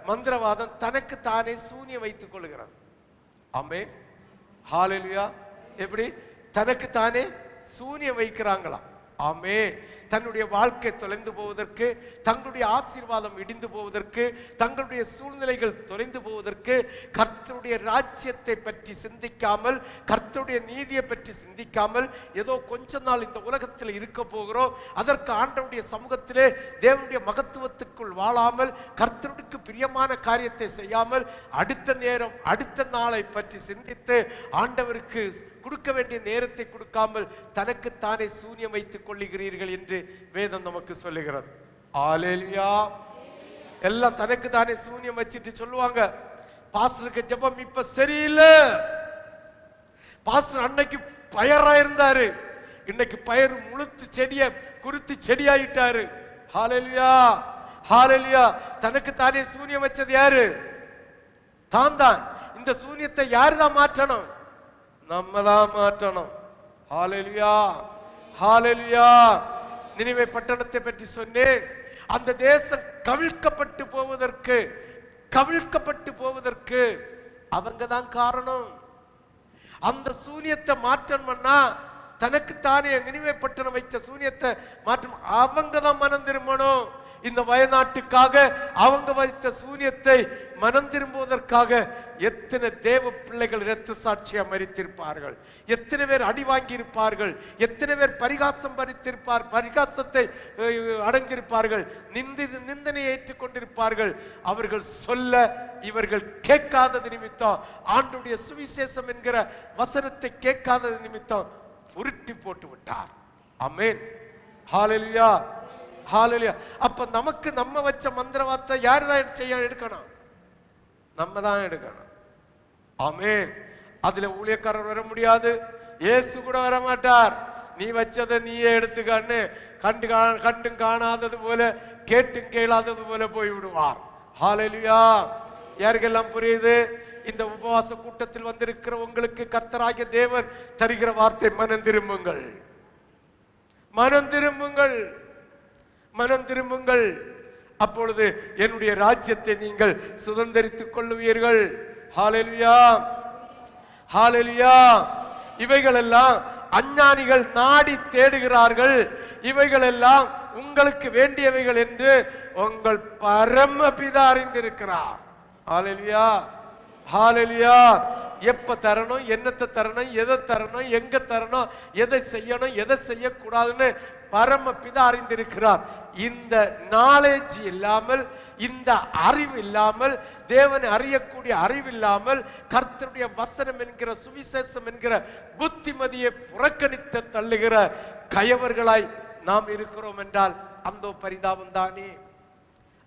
மந்திரவாதம் தனக்கு தானே சூனியம் வைத்துக் கொள்கிறது. ஆமென், ஹல்லேலூயா. எப்படி? தனக்கு தானே சூனியம் வைக்கிறாங்களா? ஆமென். தன்னுடைய வாழ்க்கை தொலைந்து போவதற்கு, தங்களுடைய ஆசீர்வாதம் இடிந்து போவதற்கு, தங்களுடைய சூழ்நிலைகள் தொலைந்து போவதற்கு, கர்த்தருடைய ராஜ்யத்தை பற்றி சிந்திக்காமல், கர்த்தருடைய நீதியை பற்றி சிந்திக்காமல், ஏதோ கொஞ்ச நாள் இந்த உலகத்தில் இருக்க போகிறோம், அதற்கு ஆண்டவருடைய சமூகத்திலே தேவனுடைய மகத்துவத்துக்குள் வாழாமல், கர்த்தருக்கு பிரியமான காரியத்தை செய்யாமல், அடுத்த நேரம், அடுத்த நாளை பற்றி சிந்தித்து, ஆண்டவருக்கு கொடுக்க வேண்டிய நேரத்தை கொடுக்காமல் தனக்கு தானே சூனியம் வைத்துக் கொள்ளுகிறீர்கள் என்று வேதம் நமக்கு சொல்லுகிறது. ஹல்லேலூயா. எல்லாம் தனக்கு தானே சூனியம் வச்சிட்டு சொல்லுவாங்க, பாஸ்டருக்கு ஜெபம் இப்ப சரியில்லை, பாஸ்டர் அன்னைக்கு பயரா இருந்தாரு, இன்னைக்கு பயிர் முழுத்து செடிய குருத்து செடியாயிட்டாரு. ஹல்லேலூயா, ஹல்லேலூயா. தனக்கு தானே சூனியம் வச்சது யாரு? தான் தான். இந்த சூனியத்தை யாரு தான் மாற்றணும்? நம்ம தான் மாற்றணும். ஹல்லேலூயா, ஹல்லேலூயா. நினிவே பட்டணத்தை பற்றி சொன்னேன். அந்த தேசம் கவிழ்க்கப்பட்டு போவதற்கு அவங்க தான் காரணம். அந்த சூனியத்தை மாற்றணும்னா தனக்கு தானே நினிவே பட்டணம் வைத்த சூனியத்தை மாற்றம் அவங்க தான் மனம் திரும்பணும். இந்த வயநாட்டுக்காக அவங்க வைத்த சூனியத்தை மனம் திரும்புவதற்காக எத்தனை தேவ பிள்ளைகள் இரத்த சாட்சியா மரித்திருப்பார்கள், எத்தனை பேர் அடி வாங்கி இருப்பார்கள், எத்தனை பேர் பரிகாசம் பரிகாசத்தை அடைந்திருப்பார்கள், நிந்தனையை ஏற்றுக்கொண்டிருப்பார்கள். அவர்கள் சொல்ல இவர்கள் கேட்காதது நிமித்தம், ஆண்டவருடைய சுவிசேஷம் என்கிற வசனத்தை கேட்காதது நிமித்தம் உருட்டி போட்டு விட்டார். ஆமென், ஹல்லேலூயா, ஹல்லேலூயா. அப்ப நமக்கு நம்ம வச்ச மந்திரவாதத்தை யார் தான் எடுக்கணும்? நம்ம தான் எடுக்கணும். ஆமென். அதுல ஊழியக்காரர் வர முடியாது, இயேசு கூட வர மாட்டார். நீ வச்சதை நீயே எடுத்துக்கன்னு கண்டும் காணாதது போல, கேட்டும் கேளாதது போல போய் விடுவார். ஹல்லேலூயா. யாருக்கெல்லாம் புரியுது? இந்த உபவாச கூட்டத்தில் வந்திருக்கிற உங்களுக்கு கர்த்தராகிய தேவன் தருகிற வார்த்தை, மனம் திரும்புங்கள், மனம் திரும்புங்கள், மனம் திரும்புங்கள். அப்பொழுது என்னுடைய ராஜ்யத்தை நீங்கள் சுதந்தரித்துக் கொள்ளுவீர்கள். ஹல்லேலூயா, ஹல்லேலூயா. இவைகள் எல்லாம் அஞ்ஞானிகள் நாடி தேடுகிறார்கள். இவைகள் எல்லாம் உங்களுக்கு வேண்டியவைகள் என்று உங்கள் பரமபிதா அறிந்திருக்கிறார். ஹல்லேலூயா, ஹல்லேலூயா. எப்ப தரணும், என்னத்தை தரணும், எதை தரணும், எங்க தரணும், எதை செய்யணும், எதை செய்யக்கூடாதுன்னு பரமபிதா அறிந்திருக்கிறார். இந்த நாலேஜ் இல்லாமல், இந்த அறிவு இல்லாமல், தேவனை அறியக்கூடிய அறிவு இல்லாமல், கர்த்தருடைய வசனம் என்கிற சுவிசேஷம் என்கிற புத்திமதியை புறக்கணித்து தள்ளுகிற கயவர்களாய் நாம் இருக்கிறோம் என்றால் அந்தோ பரிதாபம் தானே,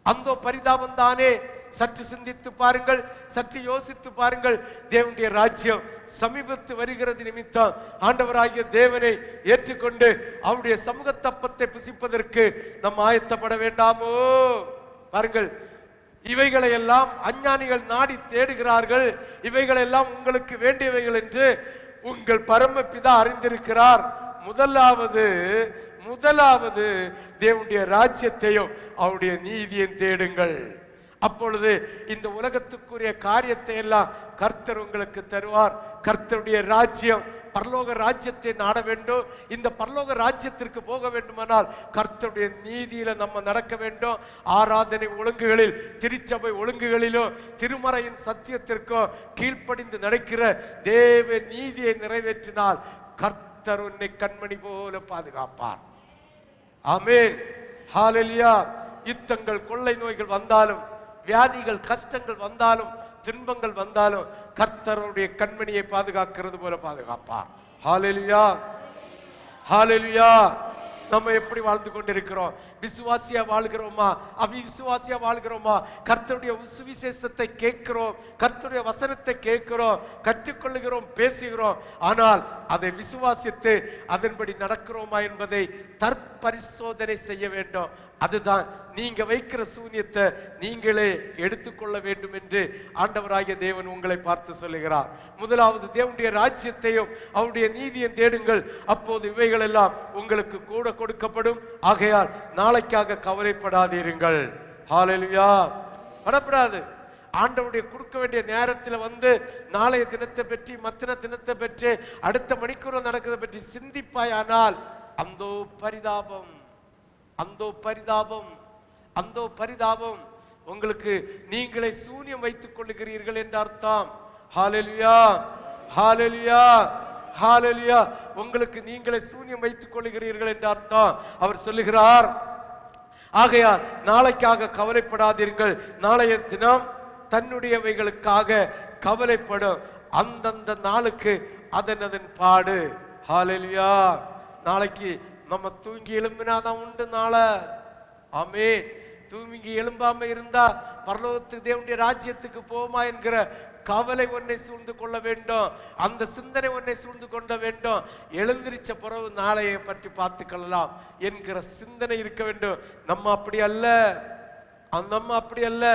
அந்தோ பரிதாபம் தானே. சற்று சிந்தித்து பாருங்கள், சற்று யோசித்து பாருங்கள். தேவனுடைய ராஜ்யம் சமீபத்து வருகிறது நிமித்தம் ஆண்டவராகிய தேவனை ஏற்றுக்கொண்டு அவருடைய சமூகத்தப்பத்தை புசிப்பதற்கு நாம் ஆயத்தப்பட வேண்டாமோ? பாருங்கள், இவைகளை எல்லாம் அஞ்ஞானிகள் நாடி தேடுகிறார்கள். இவைகள் எல்லாம் உங்களுக்கு வேண்டியவைகள் என்று உங்கள் பரமபிதா அறிந்திருக்கிறார். முதலாவது தேவனுடைய ராஜ்யத்தையும் அவருடைய நீதியையும் தேடுங்கள். அப்பொழுது இந்த உலகத்துக்குரிய காரியத்தை எல்லாம் கர்த்தர் உங்களுக்கு தருவார். கர்த்தருடைய ராஜ்யம், பரலோக ராஜ்யத்தை நாட வேண்டும். இந்த பரலோக ராஜ்யத்திற்கு போக வேண்டுமானால் கர்த்தருடைய நீதியில நம்ம நடக்க வேண்டும். ஆராதனை ஒழுங்குகளில், திருச்சபை ஒழுங்குகளிலும், திருமறையின் சத்தியத்திற்கோ கீழ்ப்படிந்து நடக்கிற தேவ நீதியை நிறைவேற்றினால் கர்த்தர் உன்னை கண்மணி போல பாதுகாப்பார். ஆமென், ஹல்லேலூயா. யுத்தங்கள், கொள்ளை நோய்கள் வந்தாலும், வியாதிகள், கஷ்டங்கள் வந்தாலும், துன்பங்கள் வந்தாலும் கர்த்தருடைய கண்மணியை பாதுகாக்கிறது போல பாதுகாப்பார். ஹல்லேலூயா, ஹல்லேலூயா. நம்ம எப்படி வாழ்ந்து கொண்டிருக்கிறோம்? விசுவாசியா வாழ்கிறோமா, அவிசுவாசியா வாழ்கிறோமா? கர்த்தருடைய சுவிசேஷத்தை கேட்கிறோம், கர்த்தருடைய வசனத்தை கேட்கிறோம், கற்றுக்கொள்ளுகிறோம், பேசுகிறோம். ஆனால் அதை விசுவாசித்து அதன்படி நடக்கிறோமா என்பதை தற்பரிசோதனை செய்ய வேண்டும். அதுதான் நீங்க வைக்கிற சூனியத்தை நீங்களே எடுத்துக்கொள்ள வேண்டும் என்று ஆண்டவராகிய தேவன் உங்களை பார்த்து சொல்லுகிறார். முதலாவது தேவனுடைய ராஜ்யத்தையும் அவருடைய நீதியையும் தேடுங்கள், அப்போது இவைகள் எல்லாம் உங்களுக்கு கூட கொடுக்கப்படும். ஆகையால் நாளைக்காக கவலைப்படாதீர்கள். ஹல்லேலூயா. படப்படாது. ஆண்டவருடைய கொடுக்க வேண்டிய நேரத்தில் வந்து நாளைய தினத்தை பற்றி, மத்தின தினத்தை பற்றி, அடுத்த மணிக்கூர் நடக்கிறத பற்றி சிந்திப்பாயானால் அந்தோ பரிதாபம், அந்தோ பரிதாபம், அந்தோ பரிதாபம். உங்களுக்கு நீங்களே சூனியம் வைத்துக் கொள்ளுகிறீர்கள் என்று அர்த்தம். ஹல்லேலூயா, ஹல்லேலூயா, ஹல்லேலூயா. உங்களுக்கு நீங்களே சூனியம் வைத்துக் கொள்ளுகிறீர்கள் என்று அர்த்தம். அவர் சொல்லுகிறார், ஆகையால் நாளைக்காக கவலைப்படாதீர்கள், நாளைய தினம் தன்னுடையவைகளுக்காக கவலைப்படும், அந்தந்த நாளுக்கு அதன் பாடு. ஹல்லேலூயா. நாளைக்கு நம்ம தூங்கி எழும்பினாதான் உண்டு நாளை. ஆமென். தூங்கி எழும்பாம இருந்தா பரலோகத்துக்கு தேவனுடைய ராஜ்யத்துக்கு போமா என்கிற கவலை ஒன்னை சூழ்ந்து கொள்ள வேண்டும், அந்த சிந்தனை ஒன்னை சூழ்ந்து கொள்ள வேண்டும். எழுந்திருச்ச பிறகு நாளையை பற்றி பார்த்துக்கொள்ளலாம் என்கிற சிந்தனை இருக்க வேண்டும். நம்ம அப்படி அல்ல, நம்ம அப்படி அல்ல.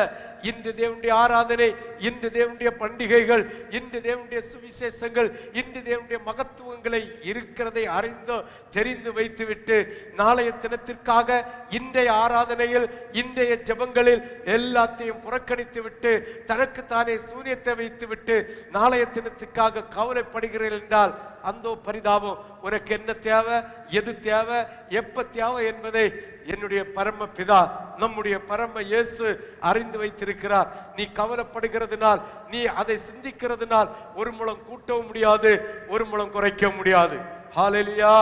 இன்று தேவனுடைய ஆராதனை, இன்று தேவனுடைய பண்டிகைகள், இன்று தேவனுடைய சுவிசேஷங்கள், இன்று தேவனுடைய மகத்துவங்களை இருக்கிறதை அறிந்தோ தெரிந்து வைத்துவிட்டு நாளைய தினத்திற்காக இன்றைய ஆராதனையில், இன்றைய ஜெபங்களில் எல்லாத்தையும் புறக்கணித்து விட்டு தனக்கு தானே சூனியத்தை வைத்து விட்டு நாளைய தினத்துக்காக கவலைப்படுகிறீர்கள் என்றால் அந்தோ பரிதாபம். உனக்கு என்ன தேவை, எது தேவை, எப்ப தேவை என்பதை என்னுடைய பரம பிதா, நம்முடைய பரம இயேசு அறிந்து வைத்திருக்கிறார். நீ கவலைப்படுகிறதுனால், நீ அதை சிந்திக்கிறதுனால் ஒரு முழம் கூட்டவும் முடியாது, ஒரு முழம் குறைக்க முடியாது. ஹல்லேலூயா,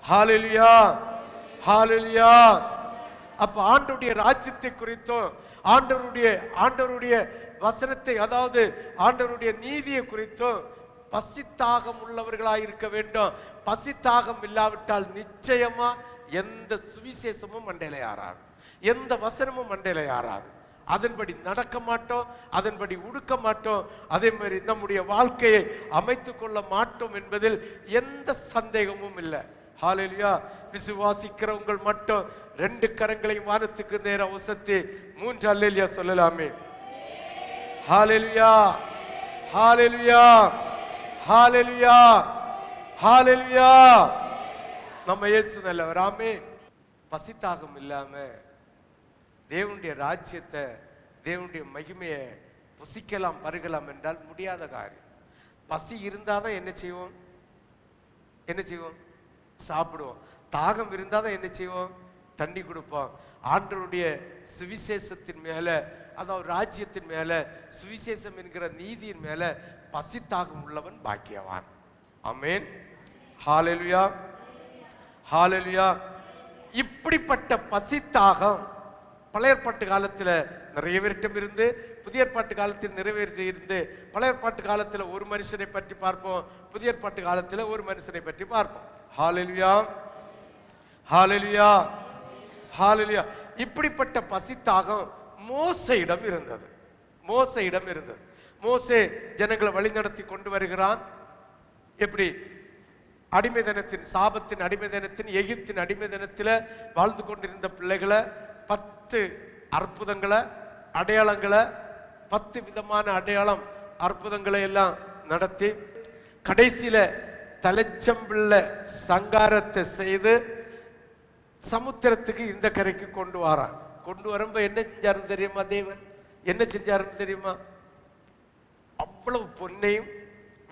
ஹல்லேலூயா, ஹல்லேலூயா. அப்ப ஆண்டவருடைய ராஜ்யத்தை குறித்தும், ஆண்டவருடைய வசனத்தை, அதாவது ஆண்டவருடைய நீதியை குறித்தும் பசித்தாகம் உள்ளவர்களாய் இருக்க வேண்டும். பசித்தாகம் இல்லாவிட்டால் நிச்சயமா எந்த சுவிசேஷமும் மண்டையில யாராது, எந்த வசனமும் மண்டையில யாராது. அதன்படி நடக்க மாட்டோம், அதன்படி உடுக்க மாட்டோம், அதே மாதிரி நம்முடைய வாழ்க்கையை அமைத்துக் கொள்ள மாட்டோம் என்பதில் எந்த சந்தேகமும் இல்லை. ஹல்லேலூயா. விசுவாசிக்கிறவங்க மட்டும் 2 கரங்களையும் வானத்துக்கு நேரம் உசத்தி 3 அல்லேலூயா சொல்லலாமே. ஹல்லேலூயா, ஹல்லேலூயா, ஹல்லேலூயா, ஹல்லேலூயா. நம்ம இயேசு நல்லவர். ஆமென். பசித்தாகம் இல்லாம தேவனுடைய ராஜ்யத்தை, தேவனுடைய மகிமையை புசிக்கலாம், பருகலாம் என்றால் முடியாத காரியம். பசி இருந்தாதான் என்ன செய்வோம்? என்ன செய்வோம்? சாப்பிடுவோம். தாகம் இருந்தாதான் என்ன செய்வோம்? தண்ணி கொடுப்போம். ஆண்டவருடைய சுவிசேஷத்தின் மேல, அதாவது ராஜ்யத்தின் மேல, சுவிசேஷம் என்கிற நீதியின் மேல பசித்தாகம் உள்ளவன் பாக்கியவான். ஆமென். ஹல்லேலூயா, ஹல்லேலூயா. இப்படிப்பட்ட பசித்தாகம் பழைய ஏற்பாட்டு காலத்துல நிறைவேற்றம் இருந்து, புதிய ஏற்பாட்டு காலத்தில் நிறைவேற்றி இருந்து, பழைய ஏற்பாட்டு காலத்துல ஒரு மனுஷனை பற்றி பார்ப்போம், புதிய ஏற்பாட்டு காலத்துல ஒரு மனுஷனை பற்றி பார்ப்போம். ஹalleluya, ஹalleluya, ஹalleluya. இப்படிப்பட்ட பசித்தாகம் மோசேயிடம் இருந்தது. மோசேயிடம் இருந்தது. மோசே ஜனங்களை வழிநடத்தி கொண்டு வருகிறான். எப்படி? அடிமைதனத்தின், சாபத்தின் அடிமைதனத்தின், எகிப்தின் அடிமைதனத்தில் வாழ்ந்து கொண்டிருந்த பிள்ளைகளை 10 அற்புதங்களை, அடையாளங்களை, 10 விதமான அடையாளம் அற்புதங்களை எல்லாம் நடத்தி கடைசியில தலைச்சம்பிள்ள சங்காரத்தை செய்து சமுத்திரத்துக்கு இந்த கரைக்கு கொண்டு வரான். கொண்டு வரும்ப என்ன செஞ்சாருன்னு தெரியுமா? தேவன் என்ன செஞ்சாருன்னு தெரியுமா? அவ்வளவு பொன்னையும்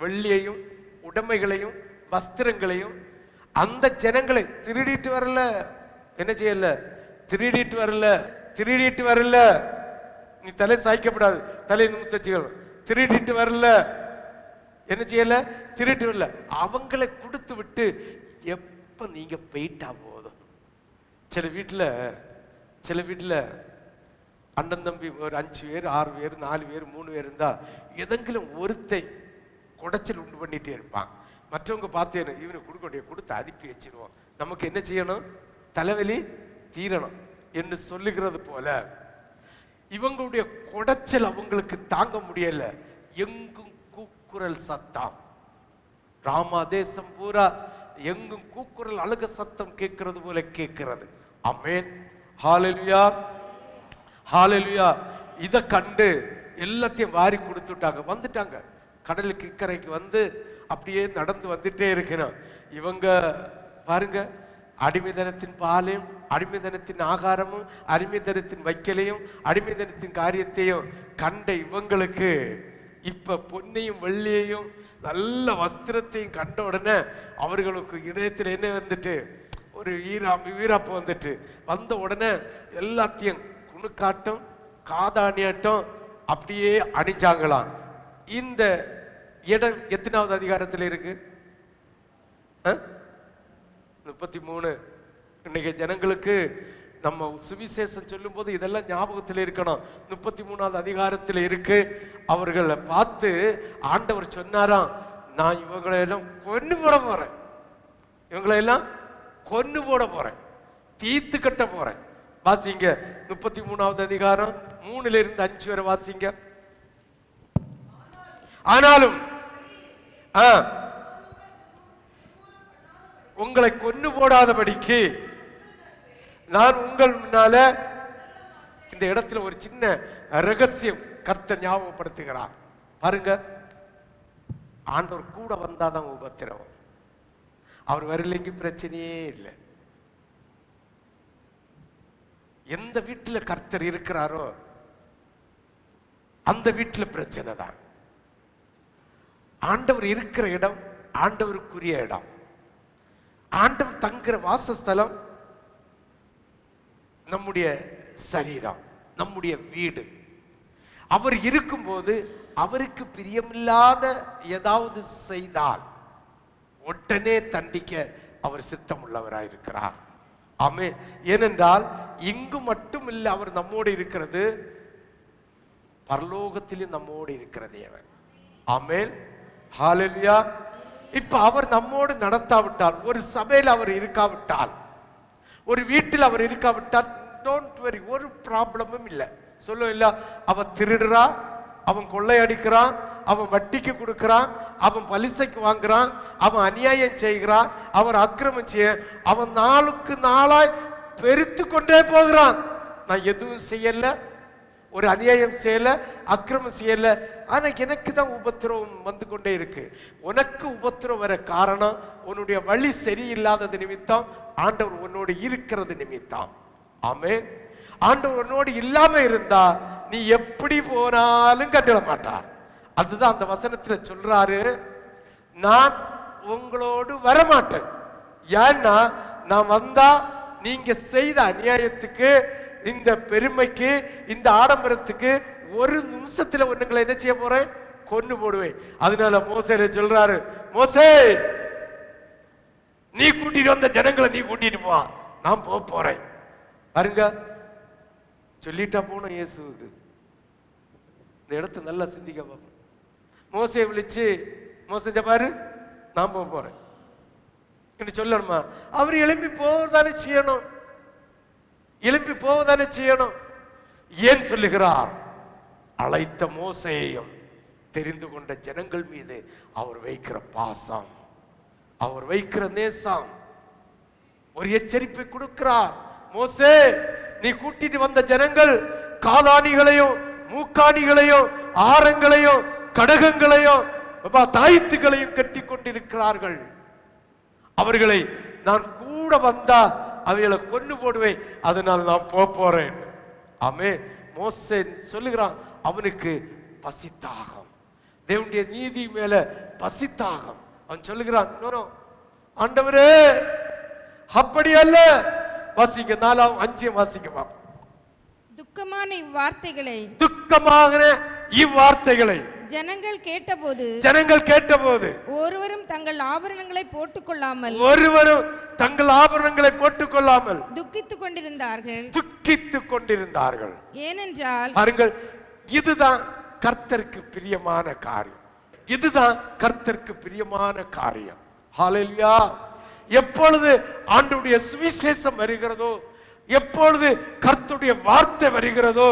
வெள்ளியையும் உடைமைகளையும் வஸ்திரங்களையும் அந்த ஜனங்களை திருடிட்டு வரல. என்ன செய்யல? திருடிட்டு வரல, திருடிட்டு வரல. நீ தலை சாய்க்கப்படாது, தலை நிமித்தச்சுகள். திருடிட்டு வரல. என்ன செய்யல? திருட்டு வரல. அவங்களை கொடுத்து விட்டு எப்ப நீங்க போயிட்டா போதும். சில வீட்டுல அண்ணன் தம்பி ஒரு 5 பேர் 6 பேர் 4 பேர் 3 பேர் இருந்தா எதெങ്കിലും ஒருத்தை குடைச்சல் உண்டு பண்ணிட்டே இருப்பான். மற்றவங்க பார்த்தேன்னு இவனுக்கு கொடுத்து அனுப்பி வச்சிருவோம், நமக்கு என்ன செய்யணும்? தலைவலி தீரணும் என்று சொல்லுகிறது போல இவங்களுடைய குடைச்சல் அவங்களுக்கு தாங்க முடியல. எங்கும் கூக்குரல் சத்தம், ராமா தேசம் பூரா எங்கும் கூக்குரல் அழுக சத்தம் கேட்கிறது போல கேட்கிறது. ஆமென், ஹalleluya, ஹalleluya. இத கண்டு எல்லாத்தையும் வாரி கொடுத்துட்டாங்க. வந்துட்டாங்க கடலுக்கு இக்கரைக்கு வந்து அப்படியே நடந்து வந்துட்டே இருக்கிறோம். இவங்க பாருங்க, அடிமைதனத்தின் பாலையும் அடிமைதனத்தின் ஆகாரமும் அடிமைதனத்தின் வைக்கலையும் அடிமைதனத்தின் காரியத்தையும் கண்ட இவங்களுக்கு இப்ப பொன்னையும் வெள்ளியையும் நல்ல வஸ்திரத்தையும் கண்ட உடனே அவர்களுக்கு இதயத்தில் என்ன வந்துட்டு? ஒரு வீராப்பு வந்துட்டு வந்த உடனே எல்லாத்தையும் குணுக்காட்டம் காதாணியாட்டம் அப்படியே அணிஞ்சாங்களாம். இந்த இடம் எத்தனாவது அதிகாரத்தில் இருக்கு? 33. இன்னைக்கு ஜனங்களுக்கு நம்ம சுவிசேஷம் சொல்லும் போது இதெல்லாம் ஞாபகத்தில் இருக்கணும். 33வது அதிகாரத்தில் இருக்கு. அவர்களை பார்த்து ஆண்டவர் சொன்னாராம், நான் இவங்களை எல்லாம் கொன்னு போட போறேன், இவங்களை எல்லாம் கொன்னு போட போறேன், தீத்து கட்ட போறேன். வாசிங்க 33வது அதிகாரம் 3ல இருந்து 5 வரை வாசிங்க. ஆனாலும் உங்களை கொன்னு போடாதபடிக்கு நான் உங்கள் முன்னால, இந்த இடத்துல ஒரு சின்ன ரகசியம் கர்த்தர் ஞாபகப்படுத்துகிறார். பாருங்க, ஆண்டவர் கூட வந்தாதான் உபத்திரவம், அவர் வரலைங்க பிரச்சனையே இல்லை. எந்த வீட்டுல கர்த்தர் இருக்கிறாரோ அந்த வீட்டுல பிரச்சனை தான். ஆண்டவர் இருக்கிற இடம் ஆண்டவருக்குரிய இடம். ஆண்டவர் தங்குற வாசஸ்தலம் நம்முடைய சரீரம், நம்முடைய வீடு. அவர் இருக்கும்போது அவருக்கு பிரியமில்லாத ஏதாவது செய்தால் உடனே தண்டிக்க அவர் சித்தம் உள்ளவராயிருக்கிறார். ஆமே. ஏனென்றால் இங்கு மட்டும் இல்லை அவர் நம்மோடு இருக்கிறது, பரலோகத்திலும் நம்மோடு இருக்கிறது அவன். ஆமென், ஹalleluya. இப்ப அவர் நம்மோடு நடத்தாவிட்டால், ஒரு சபையில் அவர் இருக்காவிட்டால், ஒரு வீட்டில் அவர் இருக்காவிட்டால், டோன்ட் வரி, ஒரு ப்ராப்ளமும் இல்லை. சொல்லும் இல்ல, அவன் திருடுறா, அவன் கொள்ளையடிக்கிறான், அவன் வட்டிக்கு கொடுக்கிறான், அவன் பலிசைக்கு வாங்குறான், அவன் அநியாயம் செய்கிறான், அவன் அக்கிரமம் செய்ய, அவன் நாளுக்கு நாளாய் பெருத்து கொண்டே போகிறான். நான் எதுவும் செய்யல, ஒரு அநியாயம் செய்யல, அக்கிரமம் செய்யல, ஆனா எனக்கு தான் உபத்திரவம் வந்து கொண்டே இருக்கு. உனக்கு உபத்திரம் வர காரணம் உன்னுடைய வழி சரியில்லாதது நிமித்தம், ஆண்டவர் உன்னோடு இருக்கிறது நிமித்தம். ஆமென். ஆண்டவர் உன்னோடு இல்லாம இருந்தா நீ எப்படி போனாலும் கட்டிட மாட்டார். அதுதான் அந்த வசனத்துல சொல்றாரு, நான் உங்களோடு வரமாட்டேன். ஏன்னா நான் வந்தா நீங்க செய்த அநியாயத்துக்கு, இந்த பெருமைக்கு, இந்த ஆடம்பரத்துக்கு ஒரு நிமிஷத்துல ஒண்ணுங்களை என்ன செய்ய போறேன்? கொன்னு போடுவேன். அதனால மோசே சொல்றாரு, மோசே நீ கூட்டிட்டு வந்த ஜனங்களை நீ கூட்டிட்டு போ, நான் போறேன். பாருங்க, சொல்லிட்டா போனோம் இயேசுவுக்கு. இந்த இடத்தை நல்லா சிந்திக்க பார்ப்போம். மோசையை விழிச்சு, மோசை பாரு நான் போறேன் சொல்லணுமா? அவர் எழும்பி போவதானே செய்யணும், எழும்பி போவதானே செய்யணும். ஏன் சொல்லுகிறார்? அழைத்த மோசையையும் தெரிந்து கொண்ட ஜனங்கள் மீது அவர் வைக்கிற பாசம், அவர் வைக்கிற நேசம். ஒரு எச்சரிப்பை கொடுக்கிறார். மோசே, நீ கூட்டிட்டு வந்த ஜனங்கள் காலாணிகளையும் மூக்காணிகளையும் ஆரங்களையும் கடகங்களையும் தாயத்துகளையும் கட்டி கொண்டிருக்கிறார்கள். அவர்களை நான் கூட வந்தா அவைகளை கொண்டு போடுவேன், அதனால் நான் போறேன். ஆமே. மோசே சொல்லுகிறான், அவனுக்கு பசித்தாகம், தேவனுடைய நீதி மேல பசித்தாகம். அவன் சொல்லுகிறான், ஆண்டவரே அப்படி அல்ல. வாசிங்க 4-5 வாசிக்க. துக்கமான இவ்வார்த்தைகளை, துக்கமான இவ்வார்த்தைகளை ஜனங்கள் கேட்டபோது ஒருவரும் தங்கள் ஆபரணங்களை போட்டுக் கொள்ளாமல் துக்கித்துக் கொண்டிருந்தார்கள். ஏனென்றால் பாருங்கள், இதுதான் கர்த்தருக்கு பிரியமான காரியம். இதுதான் கர்த்தருக்கு பிரியமான காரியம். ஹல்லேலூயா. எப்பொழுது ஆண்டவருடைய சுவிசேஷம் வருகிறதோ, எப்பொழுது கர்த்தருடைய வார்த்தை வருகிறதோ,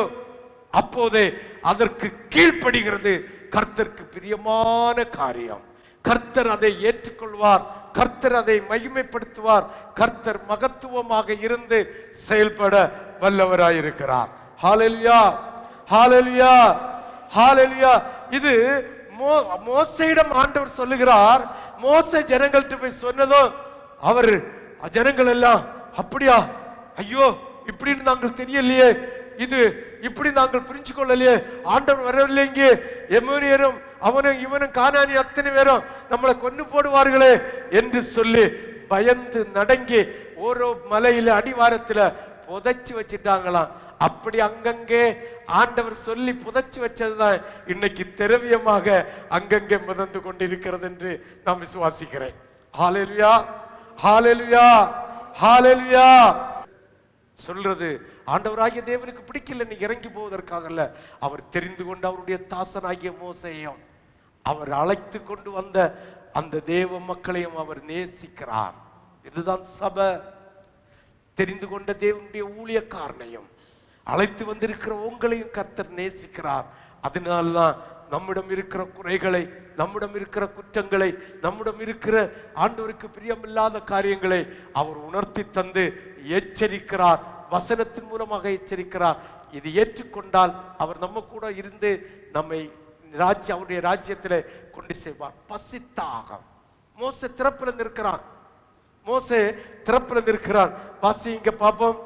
அப்போதே அதற்கு கீழ்ப்படுகிறது கர்த்தருக்கு பிரியமான காரியம். கர்த்தர் அதை ஏற்றுக்கொள்வார், கர்த்தர் அதை மகிமைப்படுத்துவார். கர்த்தர் மகத்துவமாக இருந்து செயல்பட வல்லவராயிருக்கிறார். ஹல்லேலூயா, ஹல்லேலூயா, ஹல்லேலூயா. இது மோசேயிடம் ஆண்டவர் சொல்லுகிறார். மோசே ஜனங்கள்ட்ட போய் சொன்னதோ, அவர் ஜனங்கள் எல்லாம் அப்படியா, ஐயோ இப்படின்னு நாங்கள் தெரியலையே, இது இப்படி நாங்கள் புரிஞ்சு கொள்ளலையே, ஆண்டவர் வரவில்லைங்க, எமோரியரும் அவனும் இவனும் கானானி அத்தனை பேரும் நம்மளை கொண்டு போடுவார்களே என்று சொல்லி பயந்து நடங்கி ஒரு மலையில அடிவாரத்துல புதைச்சு வச்சிட்டாங்களாம். அப்படி அங்கங்கே ஆண்டவர் சொல்லி புதைச்சு வச்சதுதான் இன்னைக்கு திரவியமாக அங்கங்கே மிதந்து கொண்டிருக்கிறது என்று நான் விசுவாசிக்கிறேன். ஹல்லேலூயா, ஹல்லேலூயா, ஹல்லேலூயா. சொல்றது ஆண்டவராகிய தேவனுக்கு பிடிக்கல, நீ இறங்கி போவதற்காக அல்ல. அவர் தெரிந்து கொண்டு அவருடைய தாசனாகிய மோசேயையும் அவர் அழைத்து கொண்டு வந்த அந்த தேவ மக்களையும் அவர் நேசிக்கிறார். இதுதான் சபை. தெரிந்து கொண்ட தேவனுடைய ஊழியக்காரனையும் அழைத்து வந்திருக்கிற உங்களையும் கர்த்தர் நேசிக்கிறார். அதனால்தான் நம்மிடம் இருக்கிற குறைகளை, நம்மிடம் இருக்கிற குற்றங்களை, நம்மிடம் இருக்கிற ஆண்டவருக்கு பிரியமில்லாத காரியங்களை அவர் உணர்த்தி தந்து எச்சரிக்கிறார். வசனத்தின் மூலமாக எச்சரிக்கிறார். இது ஏற்றுக்கொண்டால் அவர் நம்ம கூட இருந்து நம்மை அவருடைய ராஜ்யத்தில் கொண்டு செய்வார். பசித்தாகம். மோசே திறப்பில் நிற்கிறான், மோசே திறப்பில் நிற்கிறான். வாசிங்க பாப்போம்.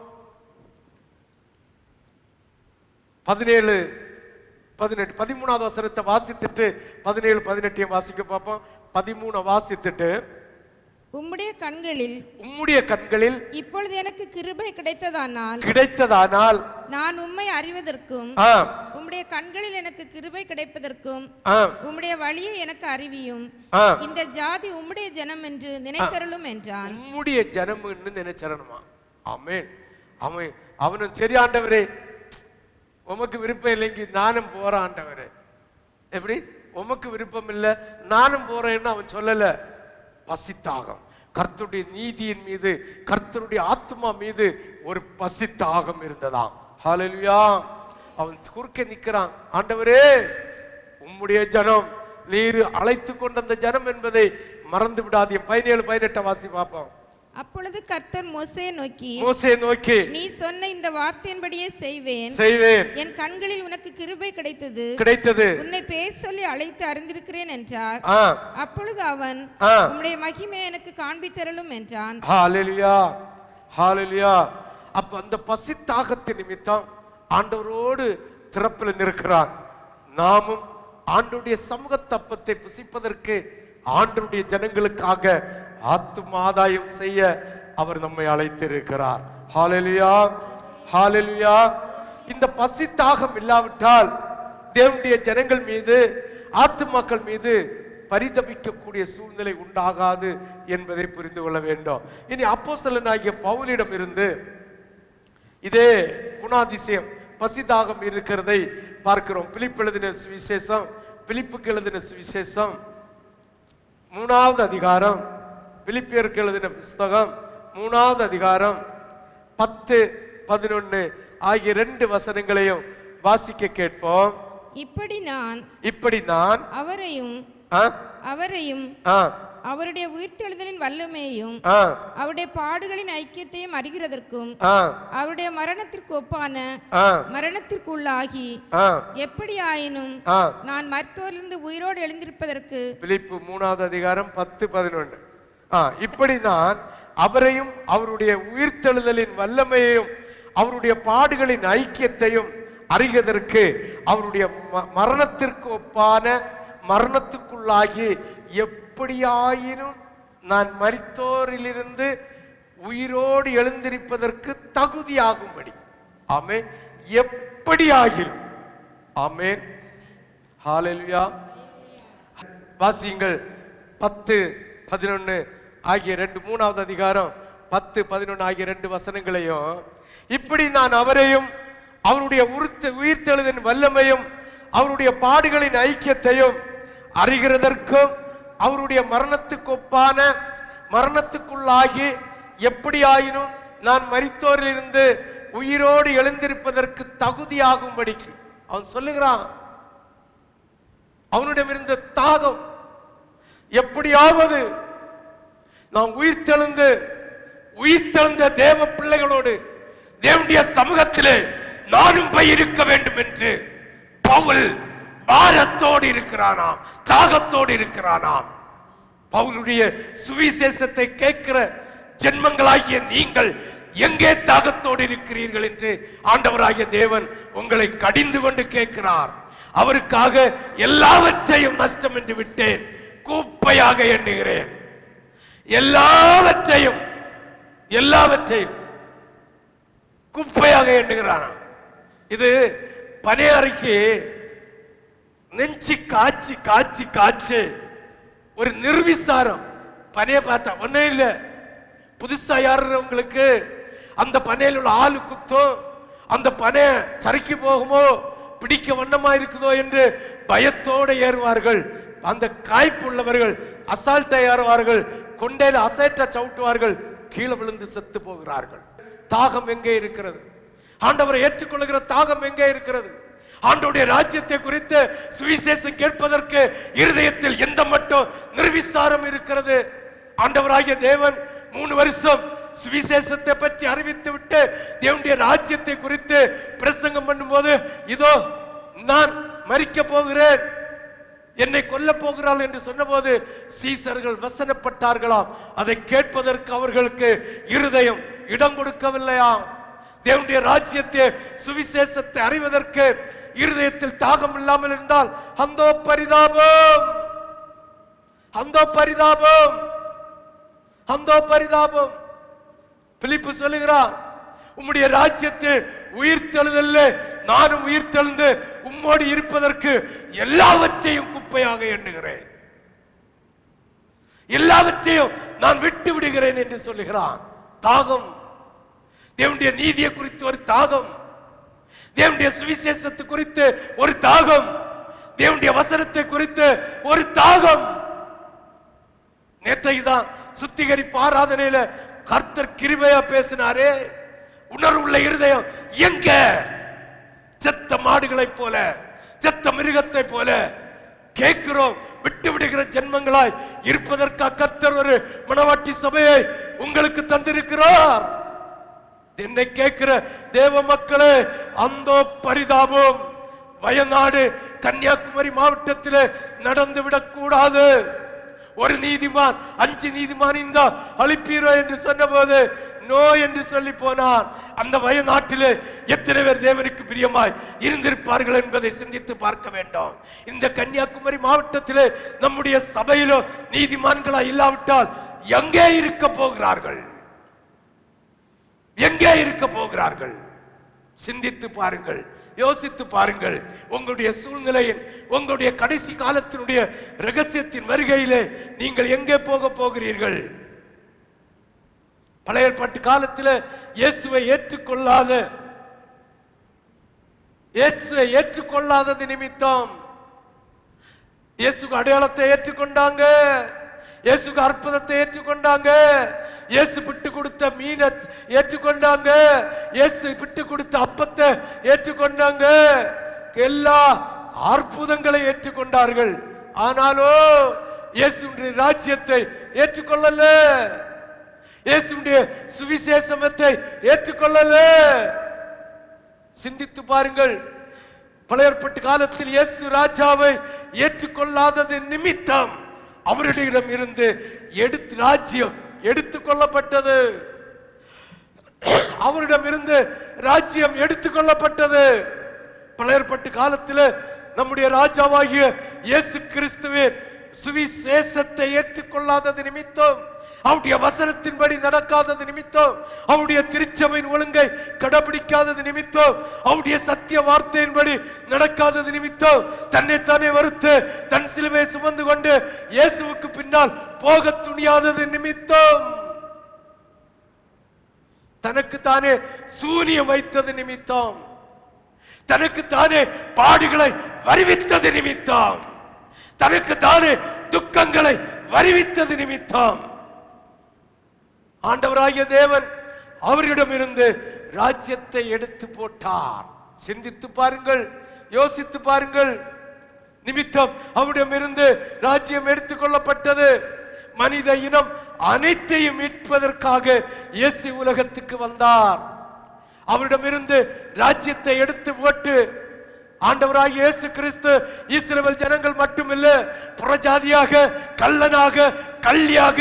17-18 13வது வசனத்தை வாசித்துட்டு 17-18 வாசிக்க பார்ப்போம். 13 வாசித்துட்டு, உம்முடைய கண்களில் இப்பொழுது எனக்கு கிருபை கிடைத்ததானால் நான் உம்மை அறிவதற்கும் உம்முடைய கண்களில் எனக்கு கிருபை கிடைப்பதற்கும் உம்முடைய வழியை எனக்கு அறிவியும். இந்த ஜாதி உம்முடைய ஜனம் என்று நினைத்தருளும் என்றான். உம்முடைய ஜனம் என்று நினைச்சரணுமா? ஆமென், ஆமென். அவனும் சரி ஆண்டவரே, உமக்கு விருப்பம் இல்லைங்க, நானும் போறேன் ஆண்டவரே. எப்படி? உமக்கு விருப்பம் இல்லை, நானும் போறேன்னு அவன் சொல்லல. பசித்தாகம். கர்த்தருடைய நீதியின் மீது, கர்த்தருடைய ஆத்மா மீது ஒரு பசித்தாகம் இருந்ததாம். ஹல்லேலூயா. அவன் குறுக்கே நிற்கிறான். ஆண்டவரே, உம்முடைய ஜனம், நீர் அழைத்து கொண்ட அந்த ஜனம் என்பதை மறந்து விடாதீங்க. 17-18 வாசி பார்ப்போம். அப்பொழுது கர்த்தர் மோசேயை நோக்கி, நீ சொன்ன இந்த வார்த்தையின்படியே செய்வேன். என் கண்களில் உனக்கு கிருபை கிடைத்தது. உன்னை பேர் சொல்லி அழைத்து அறிந்திருக்கிறேன் என்றார். அப்பொழுது அவன், உம்முடைய மகிமையை எனக்கு காண்பித்தருளும் என்றான். ஹல்லேலூயா, ஹல்லேலூயா. அப்ப அந்த பசித்தாகத்தின் நிமித்தம் ஆண்டவரோடு திறப்பில் நிற்கிறான். நாமும் ஆண்டவருடைய சமூக தப்பத்தை புசிப்பதற்கு, ஆண்டவருடைய ஜனங்களுக்காக ஆத்தும ஆதாயம் செய்ய அவர் நம்மை அழைத்திருக்கிறார். ஹல்லேலூயா, ஹல்லேலூயா. இந்த பசித்தாகம் இல்லாவிட்டால் தேவனுடைய ஜனங்கள் மீது, ஆத்துமாக்கள் மீது பரிதபிக்கக்கூடிய சூழ்நிலை உண்டாகாது என்பதை புரிந்து கொள்ள வேண்டும். இனி அப்போஸ்தலனாகிய பவுலிடம் இருந்து இதே குணாதிசயம் பசிதாகம் இருக்கிறதை பார்க்கிறோம். பிலிப்பு எழுதின சுவிசேஷம், பிலிப்புக்கு எழுதின சுவிசேஷம் 3வது அதிகாரம், பிலிப்பியருக்கு எழுதின புஸ்தகம் 3வது அதிகாரம் 10-11 ஆகிய 2 வசனங்களையும் வாசிக்க கேட்போம். இப்படி நான் அவரையும் அவருடைய உயிர்த்தெழுதலின் வல்லமையையும் அவருடைய பாடுகளின் ஐக்கியத்தையும் அறிகிறதற்கும் அவருடைய மரணத்திற்கு ஒப்பான மரணத்திற்குள்ளாகி எப்படி ஆயினும் நான் மரித்தோரிலிருந்து உயிரோடு எழுந்திருப்பதற்கு. பிலிப்பு 3வது அதிகாரம் 10-11. இப்படி நான் அவரையும் அவருடைய உயிர்த்தெழுதலின் வல்லமையையும் அவருடைய பாடுகளின் ஐக்கியத்தையும் அறிகிறதற்கு அவருடைய மரணத்திற்கு ஒப்பான மரணத்துக்குள்ளாகி எப்படியாயினும் நான் மரித்தோரிலிருந்து உயிரோடு எழுந்திருப்பதற்கு தகுதியாகும்படி. ஆமென். எப்படியாகிலும். ஆமென். ஹல்லேலூயா. வாசியுங்கள் 10-11 ஆகிய 3வது அதிகாரம் 10-11 ஆகிய 2 வசனங்களையும். இப்படி நான் அவரையும் அவருடைய உயிர்த்தெழுதலின் வல்லமையும் அவருடைய பாடுகளின் ஐக்கியத்தையும் அறிகிறதற்கும் அவருடைய மரணத்துக்கு ஒப்பான மரணத்துக்குள்ளாகி எப்படியாயினும் நான் மரித்தோரிலிருந்து உயிரோடு எழுந்திருப்பதற்கு தகுதியாகும்படிக்கு. அவன் சொல்லுகிறான், அவனுடைய இருந்த தாகம் எப்படியாவது நாம் உயிர்த்தெழுந்த தேவ பிள்ளைகளோடு தேவனுடைய சமூகத்திலே நானும் போய் இருக்க வேண்டும் என்று பவுல் பாரத்தோடு இருக்கிறானாம், தாகத்தோடு இருக்கிறானாம். பவுலுடைய சுவிசேஷத்தை கேட்கிற ஜென்மங்களாகிய நீங்கள் எங்கே தாகத்தோடு இருக்கிறீர்கள் என்று ஆண்டவராகிய தேவன் உங்களை கடிந்து கொண்டு கேட்கிறார். அவருக்காக எல்லாவற்றையும் நஷ்டம் என்று விட்டேன், குப்பையாக எண்ணுகிறேன். எல்லாவற்றையும் குப்பையாக எண்ணுகிறான். இது பனையாரிக்கு நெஞ்சி காய்ச்சி காய்ச்சி காய்ச்சி ஒரு நிர்விசாரம். பனைய பார்த்தா ஒன்னும் இல்லை. புதுசா யாருங்களுக்கு அந்த பனையில் உள்ள ஆளு குத்தும், அந்த பனை சறுக்கி போகுமோ, பிடிக்க வண்ணமா இருக்குதோ என்று பயத்தோடு ஏறுவார்கள். அந்த காய்ப்பு உள்ளவர்கள் அசால்ட்டா ஏறுவார்கள், கொண்டையில அசைட்டா சவுட்டுவார்கள், கீழே விழுந்து செத்து போகிறார்கள். தாகம் எங்கே இருக்கிறது? ஆண்டவரை ஏற்றுக்கொள்ளுகிற தாகம் எங்கே இருக்கிறது? ஆண்டவருடைய ராஜ்யத்தை குறித்து சுவிசேஷம் கேட்பதற்கு இருதயத்தில் எந்த மட்டும் நிர்விசாரம் இருக்கிறது? ஆண்டவராகிய தேவன் 3 வருஷம் சுவிசேஷத்தை பற்றி அறிவித்து விட்டு தேவனுடைய ராஜ்யத்தை குறித்து பிரசங்கம் பண்ணும்போது, இதோ நான் மரிக்க போகிறேன், என்னை கொல்ல போகிறாள் என்று சொன்னபோது சீசர்கள் வசனப்பட்டார்களாம். அதை கேட்பதற்கு அவர்களுக்கு இருதயம் இடம் கொடுக்கவில்லையா? தேவனுடைய ராஜ்யத்தை சுவிசேஷத்தை அறிவதற்கு இருதயத்தில் தாகம் இல்லாமல் இருந்தால் அந்தோ பரிதாபம், அந்தோ பரிதாபம், அந்தோ பரிதாபம். பிலிப்பு சொல்லுகிறார், உம்முடைய ராஜ்யத்தில் உயிர்த்தெழுதல்ல நானும் உயிர்த்தெழுந்து உம்மோடு இருப்பதற்கு எல்லாவற்றையும் குப்பையாக எண்ணுகிறேன், எல்லாவற்றையும் நான் விட்டு விடுகிறேன் என்று சொல்லுகிறான். தாகம், தேவனுடைய நீதியை குறித்து ஒரு தாகம், தேவனுடைய சுவிசேஷத்தை குறித்து ஒரு தாகம், தேவனுடைய வசனத்தை குறித்து ஒரு தாகம். நேற்றைக்கு தான் சுத்திகரிப்பு ஆராதனையில கர்த்தர் கிருபையா பேசினாரே. உணர்வுள்ள இருதயம் எங்க? செத்த மாடுகளை போல, செத்த மிருகத்தை போல கேட்கிறோம். விட்டு விடுகிற ஜென்மங்களாய் இருப்பதற்கு கர்த்தர் ஒரு மனவாட்டி சபையை உங்களுக்கு தந்திருக்கிறார். என்னை கேட்கிற தேவ மக்களே, அந்த பரிதாபம் வயநாடு கன்னியாகுமரி மாவட்டத்தில் நடந்து விடக்கூடாது. ஒரு நீதிமான் 5 நீதிமான் இந்த அழிப்பீரோ என்று சொன்னபோது நோ என்று சொல்லி போனார். அந்த வயநாட்டிலே எத்தனை பேர் தேவனுக்கு பிரியமாய் இருந்திருப்பார்கள் என்பதை சிந்தித்து பார்க்க வேண்டும். இந்த கன்னியாகுமரி மாவட்டத்திலே நம்முடைய சபையிலோ நீதிமான்களா இல்லாவிட்டால் எங்கே இருக்க போகிறார்கள்? எங்கே இருக்க போகிறார்கள்? சிந்தித்து பாருங்கள், யோசித்து பாருங்கள். உங்களுடைய சூழ்நிலையின், உங்களுடைய கடைசி காலத்தினுடைய ரகசியத்தின் வருகையிலே நீங்கள் எங்கே போக போகிறீர்கள்? பழைய ஏற்பாட்டு காலத்தில் இயேசுவை ஏற்றுக்கொள்ளாத ஏற்றுக்கொள்ளாதது நிமித்தம். இயேசுக்கு அடையாளத்தை ஏற்றுக்கொண்டாங்க, இயேசுக்கு அற்புதத்தை ஏற்றுக்கொண்டாங்க, இயேசு விட்டு கொடுத்த மீனை ஏற்றுக்கொண்டாங்க, இயேசு விட்டு கொடுத்த அப்பத்தை ஏற்றுக்கொண்டாங்க, எல்லா அற்புதங்களை ஏற்றுக்கொண்டார்கள். ஆனாலோ இயேசுடைய ராஜ்யத்தை ஏற்றுக்கொள்ளல, இயேசுடைய சுவிசேஷத்தை ஏற்றுக்கொள்ளல. சிந்தித்து பாருங்கள். பழைய ஏற்பாட்டு காலத்தில் இயேசு ராஜாவை ஏற்றுக்கொள்ளாதது நிமித்தம் அவரிடம் இருந்து ராஜ்யம் எடுத்துக் கொள்ளப்பட்டது. அவரிடம் இருந்து ராஜ்யம் எடுத்துக் கொள்ளப்பட்டது. பழைய ஏற்பாட்டு காலத்தில் நம்முடைய ராஜாவாகிய இயேசு கிறிஸ்துவின் சுவிசேஷத்தை ஏற்றுக்கொள்ளாதது நிமித்தம், அவருடைய வசனத்தின்படி நடக்காதது நிமித்தம், அவருடைய திருச்சபையின் ஒழுங்கை கடைபிடிக்காதது நிமித்தம், அவருடைய சத்திய வார்த்தையின்படி நடக்காதது நிமித்தம், தன்னைத்தானே வறுத்து தன் சிலுவை சுமந்து கொண்டு இயேசுவுக்கு பின்னால் போக துணியாதது நிமித்தம், தனக்கு தானே சூனியம் வைத்தது நிமித்தம், தனக்கு தானே பாடுகளை வருவித்தது நிமித்தம், தனக்கு தானே துக்கங்களை வருவித்தது நிமித்தம் ஆண்டவராகிய தேவன் அவரிடமிருந்து ராஜ்யத்தை எடுத்து போட்டார். சிந்தித்து பாருங்கள், யோசித்து பாருங்கள். நிமித்தம் அவரிடமிருந்து ராஜ்யம் எடுத்துக் கொள்ளப்பட்டது. மனித இனம் அனைத்தையும் மீட்பதற்காக இயேசு உலகத்துக்கு வந்தார். அவரிடமிருந்து ராஜ்யத்தை எடுத்து போட்டு ஆண்டவராகிய இயேசு கிறிஸ்து இஸ்ரவேல் ஜனங்கள் மட்டுமில்ல, புறஜாதியாக, கள்ளனாக, கள்ளியாக,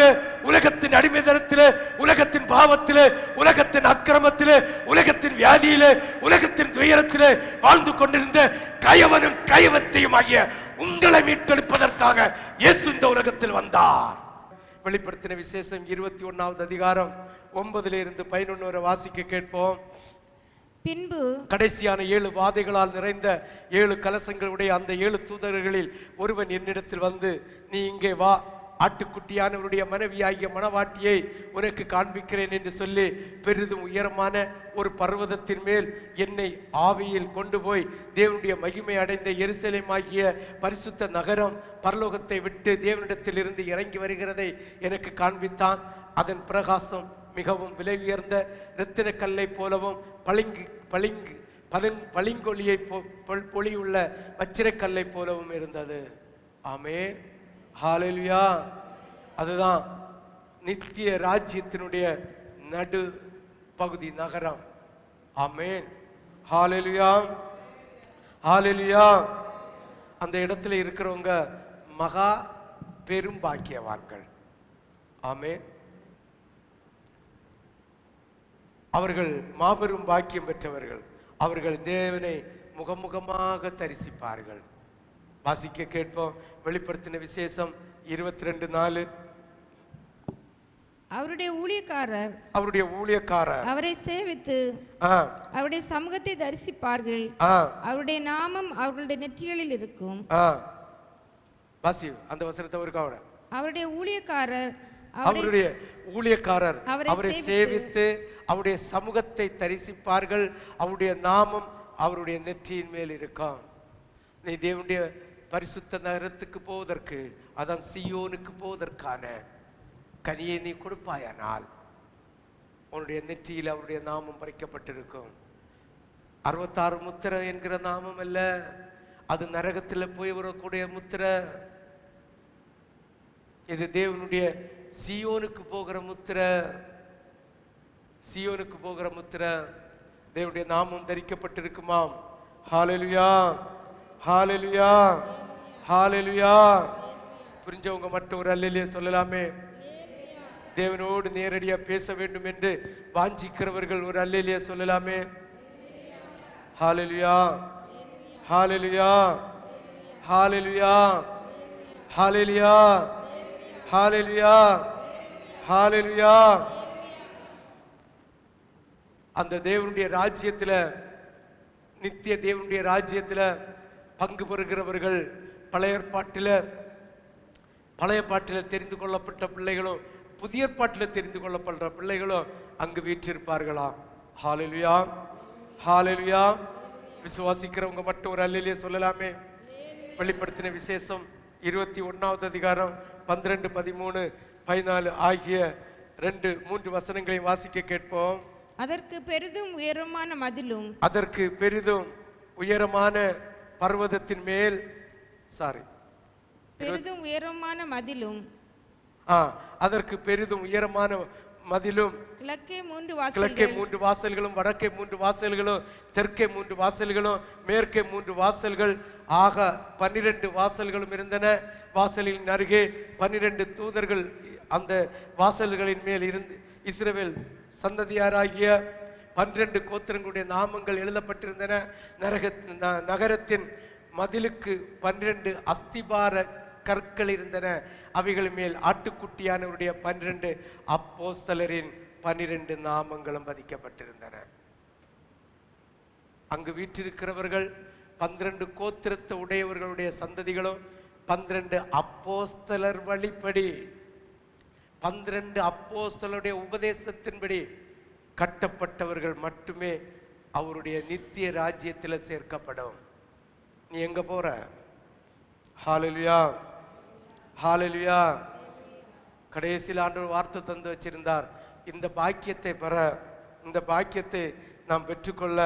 உலகத்தின் அடிமைத்தனத்திலே, உலகத்தின் பாவத்திலே, உலகத்தின் அக்கிரமத்திலே, உலகத்தின் வியாதியிலே, உலகத்தின் துயரத்திலே வாழ்ந்து கொண்டிருந்த கயவனும் கயவத்தையும் ஆகிய உங்களை மீட்டெடுப்பதற்காக இயேசு இந்த உலகத்தில் வந்தார். வெளிப்படுத்தின விசேஷம் 21வது அதிகாரம் 9-11 வரை வாசிக்க கேட்போம். பின்பு கடைசியான 7 வாதைகளால் நிறைந்த 7 கலசங்களுடைய அந்த 7 தூதர்களில் ஒருவன் என்னிடத்தில் வந்து, நீ இங்கே வா, ஆட்டுக்குட்டியானவருடைய மனைவியாகிய மணவாட்டியை உனக்கு காண்பிக்கிறேன் என்று சொல்லி பெரிதும் உயரமான ஒரு பர்வதத்தின் மேல் என்னை ஆவியில் கொண்டு போய் தேவனுடைய மகிமை அடைந்த எருசலேமாகிய பரிசுத்த நகரம் பரலோகத்தை விட்டு தேவனிடத்தில் இருந்து இறங்கி வருகிறதை எனக்கு காண்பித்தான். அதன் பிரகாசம் மிகவும் விலை உயர்ந்த இரத்தின கல்லை போலவும் பளிங்கொலியை பொலியுள்ள வச்சிரக்கல்லை போலவும் இருந்தது. ஆமென், ஹல்லேலூயா. அதுதான் நித்திய ராஜ்யத்தினுடைய நடு பகுதி நகரம். ஆமென், ஹல்லேலூயா, ஹல்லேலூயா. அந்த இடத்துல இருக்கிறவங்க மகா பெரும் பாக்கியவான்கள். ஆமென். அவர்கள் மாபெரும் பாக்கியம் பெற்றவர்கள். அவர்கள் தேவனை முகமுகமாக தரிசிப்பார்கள். வாசிக்க கேட்போம். வெளிப்படுத்தின விசேஷம் 22:4. அவருடைய ஊழியக்காரர் அவரை சேவித்து அவருடைய சமூகத்தை தரிசிப்பார்கள். அவருடைய நாமம் அவர்களுடைய நெற்றிகளில் இருக்கும். வாசி அந்த வசனத்தை ஒருக்காவோட. அவருடைய ஊழியக்காரர் அவரை சேவித்து அவருடைய சமூகத்தை தரிசிப்பார்கள். அவருடைய நாமம் அவருடைய நெற்றியின் மேல் இருக்கும். நீ தேவனுடைய பரிசுத்த நகரத்துக்கு போவதற்கு, அதான் சீயோனுக்கு போவதற்கான கனியை நீ கொடுப்பாயானால் உன்னுடைய நெற்றியில் அவருடைய நாமம் பறிக்கப்பட்டிருக்கும். 66 முத்திரை என்கிற நாமம் அல்ல, அது நரகத்தில் போய் வரக்கூடிய முத்திரை. இது தேவனுடைய சீயோனுக்கு போகிற முத்திரை. சீயோனுக்கு போகிற முத்திரை தேவனுடைய நாமம் தரிக்கப்பட்டிருக்குமாம். ஹல்லேலூயா, ஹல்லேலூயா, ஹல்லேலூயா. புரிஞ்சவங்க மட்டும் ஒரு அல்லேலூயா சொல்லலாமே. தேவனோடு நேரடியா பேச வேண்டும் என்று வாஞ்சிக்கிறவர்கள் ஒரு அல்லேலூயா சொல்லலாமே. ஹல்லேலூயா, ஹல்லேலூயா, ஹல்லேலூயா, ஹல்லேலூயா, ஹல்லேலூயா, ஹல்லேலூயா. அந்த தேவனுடைய ராஜ்யத்தில், நித்திய தேவனுடைய ராஜ்யத்தில் பங்கு பெறுகிறவர்கள் பழைய பாட்டில் தெரிந்து கொள்ளப்பட்ட பிள்ளைகளும் புதிய பாட்டில் தெரிந்து கொள்ளப்படுற பிள்ளைகளும் அங்கு வீற்றிருப்பார்களா. ஹல்லேலூயா, ஹல்லேலூயா, விசுவாசிக்கிறவங்க மட்டும் ஒரு அல்லேலூயா சொல்லலாமே. வெளிப்படுத்தின விசேஷம் 21வது அதிகாரம் 12, 13, 14 ஆகிய 2-3 வசனங்களை வாசிக்க கேட்போம். அதற்கு பெரிதும் உயரமான மதிலும், அதற்கு பெரிதும் உயரமான பர்வதத்தின் மேல் பெரிதும் உயரமான மதிலும், அதற்கு பெரிதும் உயரமான மதிலும், கிழக்கே 3 வாசல்களும், வடக்கே 3 வாசல்களும், தெற்கே 3 வாசல்களும், மேற்கே 3 வாசல்கள் ஆக 12 வாசல்களும் இருந்தன. வாசலின் அருகே 12 தூதர்கள் அந்த வாசல்களின் மேல் இருந்து இஸ்ரவேல் சந்ததியாராகிய 12 கோத்திரங்களுடைய நாமங்கள் எழுதப்பட்டிருந்தன. நகரத்தின் மதிலுக்கு 12 அஸ்திபார கற்கள் இருந்தன. அவைகள் மேல் ஆட்டுக்குட்டியானவருடைய 12 அப்போஸ்தலரின் 12 நாமங்களும் பதிக்கப்பட்டிருந்தன. அங்கு வீற்றிருக்கிறவர்கள் 12 கோத்திரத்தை உடையவர்களுடைய சந்ததிகளும் 12 அப்போஸ்தலர் வழிப்படி 12 அப்போஸ்தலருடைய உபதேசத்தின்படி கட்டப்பட்டவர்கள் மட்டுமே அவருடைய நித்திய ராஜ்யத்தில் சேர்க்கப்படும். நீ எங்க போற? ஹல்லேலூயா, ஹல்லேலூயா. கடைசியில் ஆண்டவர் வார்த்தை தந்து வச்சிருந்தார். இந்த பாக்கியத்தை பெற, இந்த பாக்கியத்தை நாம் பெற்றுக்கொள்ள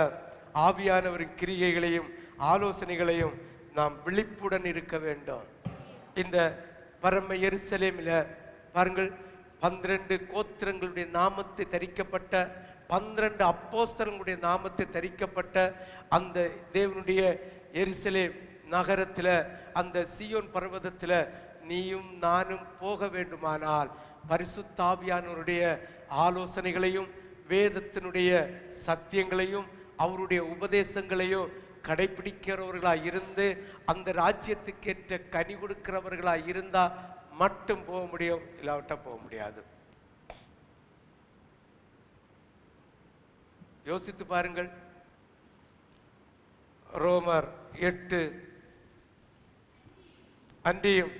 ஆவியானவரின் கிரியைகளையும் ஆலோசனைகளையும் நாம் விழிப்புடன் இருக்க வேண்டும். இந்த பரம எருசலேமில் பாருங்கள், 12 கோத்திரங்களுடைய நாமத்தை தரிக்கப்பட்ட 12 அப்போஸ்தலர்களுடைய நாமத்தை தரிக்கப்பட்ட அந்த தேவனுடைய எருசலேம் நகரத்தில், அந்த சீயோன் பர்வதத்தில் நீயும் நானும் போக வேண்டுமானால் பரிசுத்த ஆவியானவருடைய ஆலோசனைகளையும் வேதத்தினுடைய சத்தியங்களையும் அவருடைய உபதேசங்களையும் கடைபிடிக்கிறவர்களாய் இருந்து அந்த ராஜ்யத்துக்கேற்ற கனி கொடுக்கிறவர்களாய் இருந்தா மட்டும் போக முடியும், இல்லாவிட்டா போக முடியாது. யோசித்து பாருங்கள். ரோமர் 8, அன்றியும்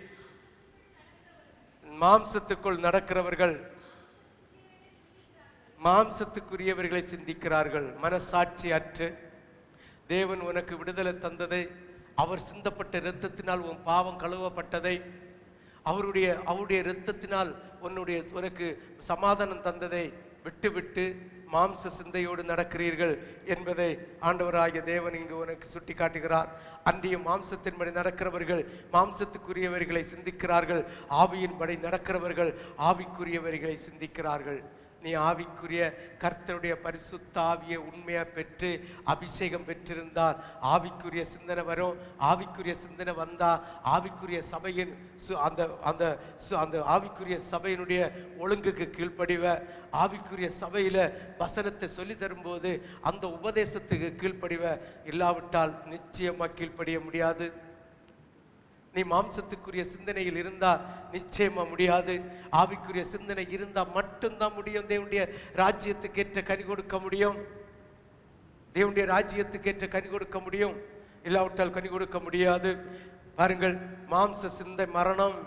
மாம்சத்துக்குள் நடக்கிறவர்கள் மாம்சத்துக்குரியவர்களை சிந்திக்கிறார்கள். மனசாட்சி அற்று தேவன் உனக்கு விடுதலை தந்ததை, அவர் சிந்தப்பட்ட இரத்தத்தினால் உன் பாவம் கழுவப்பட்டதை, அவருடைய இரத்தத்தினால் உனக்கு சமாதானம் தந்ததை விட்டு மாம்ச சிந்தையோடு நடக்கிறீர்கள் என்பதை ஆண்டவராகிய தேவன் இங்கு உனக்கு சுட்டி காட்டுகிறார். அன்றைய மாம்சத்தின்படி நடக்கிறவர்கள் மாம்சத்துக்குரியவர்களை சிந்திக்கிறார்கள், ஆவியின்படி நடக்கிறவர்கள் ஆவிக்குரியவர்களை சிந்திக்கிறார்கள். நீ ஆவிக்குரிய கர்த்தருடைய பரிசுத்த ஆவியை உண்மையா பெற்று அபிஷேகம் பெற்றிருந்தால் ஆவிக்குரிய சிந்தனை வரும். ஆவிக்குரிய சிந்தனை வந்தா ஆவிக்குரிய சபையின் அந்த ஆவிக்குரிய சபையினுடைய ஒழுங்குக்கு கீழ்ப்படிவ, ஆவிக்குரிய சபையில வசனத்தை சொல்லி தரும்போது அந்த உபதேசத்துக்கு கீழ்ப்படிவ. இல்லாவிட்டால் நிச்சயமா கீழ்ப்படிய முடியாது. நீ மாம்சத்துக்குரிய சிந்தனையில் இருந்தா நிச்சயமா முடியாது. ஆவிக்குரிய சிந்தனை இருந்தா மட்டும்தான் முடியும். தேவனுடைய ராஜ்யத்துக்கேற்ற கனி கொடுக்க முடியும். தேவனுடைய ராஜ்யத்துக்கேற்ற கனி கொடுக்க முடியும், இல்லாவிட்டால் கனி கொடுக்க முடியாது. பாருங்கள், மாம்ச சிந்தை மரணம்.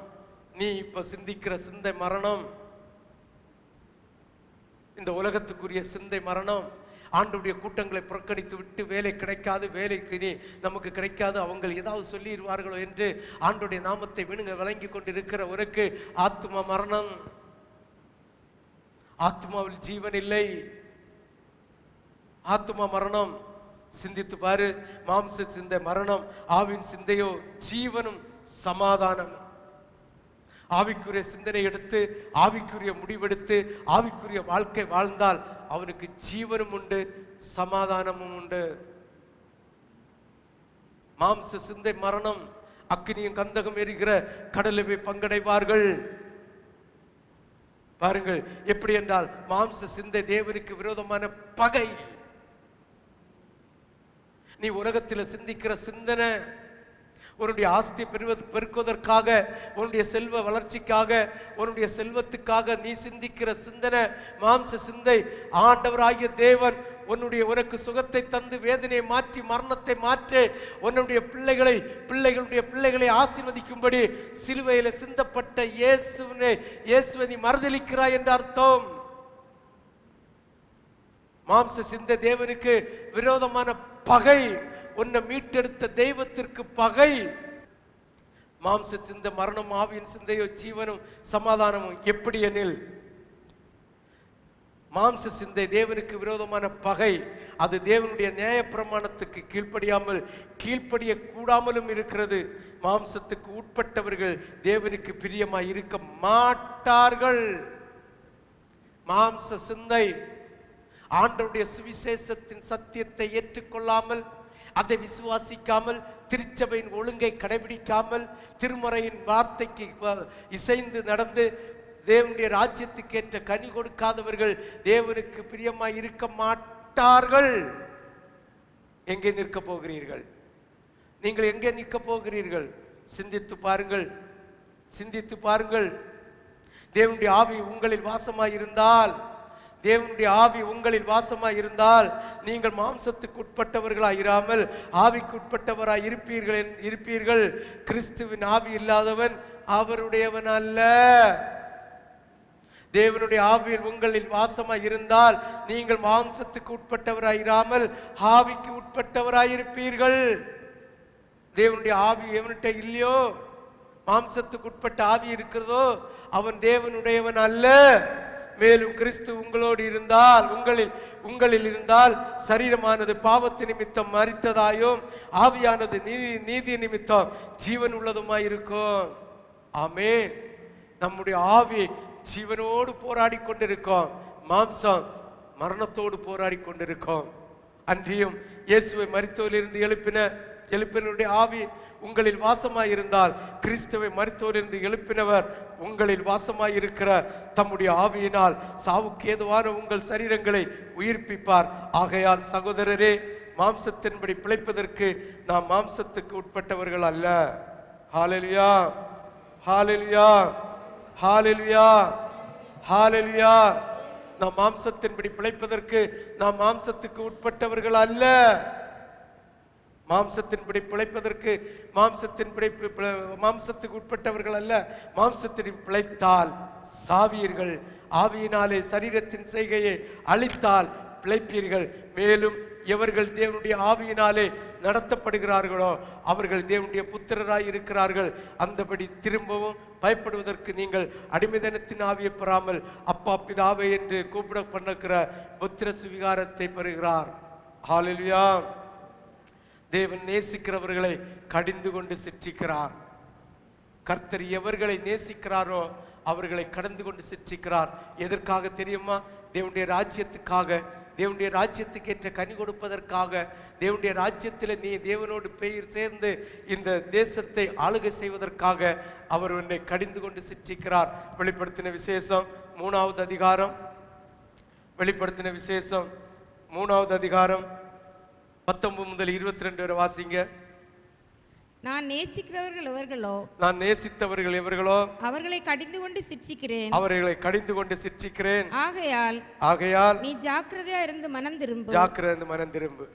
நீ இப்ப சிந்திக்கிற சிந்தை மரணம். இந்த உலகத்துக்குரிய சிந்தை மரணம். ஆண்டவருடைய கூட்டங்களை புறக்கணித்து விட்டு வேலை கிடைக்காது, வேலைக்கு நீ நமக்கு கிடைக்காது, அவங்க ஏதாவது சொல்லிடுவார்களோ என்று ஆண்டவருடைய நாமத்தை விளங்கி கொண்டிருக்கிற உனக்கு ஆத்ம மரணம். ஆத்மாவில் ஜீவன் இல்லை, ஆத்ம மரணம். சிந்தித்து பாரு. மாம்ச சிந்தை மரணம், ஆவின் சிந்தையோ ஜீவனும் சமாதானம். ஆவிக்குரிய சிந்தனை எடுத்து ஆவிக்குரிய முடிவெடுத்து ஆவிக்குரிய வாழ்க்கை வாழ்ந்தால் அவனுக்கு ஜீவனும் உண்டு, சமாதானமும் உண்டு. மாம்ச சிந்தை மரணம். அக்கினியும் கந்தகம் எரிகிற கடலில் பங்கடைவார்கள். பாருங்கள், எப்படி என்றால் மாம்ச சிந்தை தேவனுக்கு விரோதமான பகை. நீ உலகத்தில் சிந்திக்கிற சிந்தனை உன்னுடைய ஆஸ்தியை பெருக்குவதற்காக, உன்னுடைய செல்வ வளர்ச்சிக்காக, உன்னுடைய செல்வத்துக்காக நீ சிந்திக்கிற சிந்தனை மாம்ச சிந்தை. ஆண்டவராகிய தேவன் உனக்கு சுகத்தை தந்து வேதனையை மாற்றி மரணத்தை மாற்றி உன்னுடைய பிள்ளைகளுடைய பிள்ளைகளை ஆசீர்வதிக்கும்படி சிலுவையில சிந்தப்பட்ட இயேசுவை நீ மறுதலிக்கிறாய் என்ற அர்த்தம். மாம்ச சிந்தை தேவனுக்கு விரோதமான பகை. உன்னை மீட்டெடுத்த தெய்வத்திற்கு பகை. மாம்ச சிந்தை மரணம், ஆவியின் சிந்தையோ ஜீவனும் சமாதானமும். எப்படி எனில் மாம்ச சிந்தை தேவனுக்கு விரோதமான பகை. அது தேவனுடைய நியாய பிரமாணத்துக்கு கீழ்ப்படிய கூடாமலும் இருக்கிறது. மாம்சத்துக்கு உட்பட்டவர்கள் தேவனுக்கு பிரியமாய் இருக்க மாட்டார்கள். மாம்ச சிந்தை ஆண்டவருடைய சுவிசேஷத்தின் சத்தியத்தை ஏற்றுக்கொள்ளாமல், அதை விசுவாசிக்காமல், திருச்சபையின் ஒழுங்கை கடைபிடிக்காமல், திருமறையின் வார்த்தைக்கு இசைந்து நடந்து தேவனுடைய ராஜ்யத்துக்கு ஏற்ற கனி கொடுக்காதவர்கள் தேவனுக்கு பிரியமாய் இருக்க மாட்டார்கள். எங்கே நிற்க போகிறீர்கள்? நீங்கள் எங்கே நிற்க போகிறீர்கள்? சிந்தித்து பாருங்கள், சிந்தித்து பாருங்கள். தேவனுடைய ஆவி உங்களில் வாசமாய் இருந்தால், தேவனுடைய ஆவி உங்களில் வாசமாய் இருந்தால் நீங்கள் மாம்சத்துக்கு உட்பட்டவர்களாய் இராமல் ஆவிக்கு உட்பட்டவராய் இருப்பீர்கள். கிறிஸ்துவின் ஆவி இல்லாதவன் அவருடையவன் அல்ல. தேவனுடைய ஆவியில் உங்களில் வாசமாய் இருந்தால் நீங்கள் மாம்சத்துக்கு உட்பட்டவராய் இராமல் ஆவிக்கு உட்பட்டவராய் இருப்பீர்கள். தேவனுடைய ஆவி எவன்கிட்ட இல்லையோ, மாம்சத்துக்கு உட்பட்ட ஆவி இருக்கிறதோ, அவன் தேவனுடையவன் அல்ல. மேலும் கிறிஸ்து உங்களோடு இருந்தால், உங்களில் இருந்தால் சரீரமானது பாவத்து நிமித்தம் மரித்ததாயும் ஆவியானது நீதி நிமித்தம் ஜீவன் உள்ளதுமாய் இருக்கும். ஆமென். நம்முடைய ஆவி ஜீவனோடு போராடி கொண்டிருக்கோம், மாம்சம் மரணத்தோடு போராடி கொண்டிருக்கோம். அன்றியும் இயேசுவை மரித்தோரிலிருந்து எழுப்பினுடைய ஆவி உங்களில் வாசமாய் இருந்தால், கிறிஸ்துவை மரித்தோரிலிருந்து எழுப்பினவர் உங்களில் வாசமாய் இருக்கிற தம்முடைய ஆவியினால் சாவுக்கு ஏதுவான உங்கள் சரீரங்களை உயிர்ப்பிப்பார். ஆகையால் சகோதரரே, மாம்சத்தின்படி பிழைப்பதற்கு நாம் மாம்சத்துக்கு உட்பட்டவர்கள் அல்ல. ஹல்லேலூயா, ஹல்லேலூயா, ஹல்லேலூயா, ஹல்லேலூயா. நாம் மாம்சத்தின்படி பிழைப்பதற்கு நாம் மாம்சத்துக்கு உட்பட்டவர்கள் அல்ல. மாம்சத்தின்படி பிழைப்பதற்கு மாம்சத்துக்கு உட்பட்டவர்கள் அல்ல. மாம்சத்தின் பிழைத்தால் சாவீர்கள், ஆவியினாலே சரீரத்தின் செய்கையை அழித்தால் பிழைப்பீர்கள். மேலும் எவர்கள் தேவனுடைய ஆவியினாலே நடத்தப்படுகிறார்களோ அவர்கள் தேவனுடைய புத்திரராய் இருக்கிறார்கள். அந்தபடி திரும்பவும் பயப்படுவதற்கு நீங்கள் அடிமைதனத்தின் ஆவியை பெறாமல் அப்பா பிதாவே என்று கூப்பிட பண்ணுகிற புத்திர சுவிகாரத்தை பெறுகிறார். ஹல்லேலூயா. தேவன் நேசிக்கிறவர்களை கடிந்து கொண்டு சிற்றிக்கிறார். கர்த்தர் எவர்களை நேசிக்கிறாரோ அவர்களை கடந்து கொண்டு சிற்றிக்கிறார். எதற்காக தெரியுமா? தேவனுடைய ராஜ்யத்துக்காக, தேவனுடைய ராஜ்யத்துக்கு ஏற்ற கனி கொடுப்பதற்காக, தேவனுடைய ராஜ்யத்தில் நீ தேவனோடு பெயர் சேர்ந்து இந்த தேசத்தை ஆளுகை செய்வதற்காக அவர் உன்னை கடிந்து கொண்டு சிற்றிக்கிறார். வெளிப்படுத்தின விசேஷம் 3வது அதிகாரம், வெளிப்படுத்தின விசேஷம் 3வது அதிகாரம் 19 முதல் 22 வரை வாசிங்க. நான் நேசிக்கிறவர்கள் எவர்களோ, நான் நேசித்தவர்கள் எவர்களோ அவர்களை கடிந்து கொண்டு சிட்சிக்கிறேன், அவர்களை கடிந்து கொண்டு சிட்சிக்கிறேன். ஆகையால் ஆகையால் நீ ஜாக்கிரதையா இருந்து மனம் திரும்பு, ஜாக்கிரதை மனம் திரும்பு.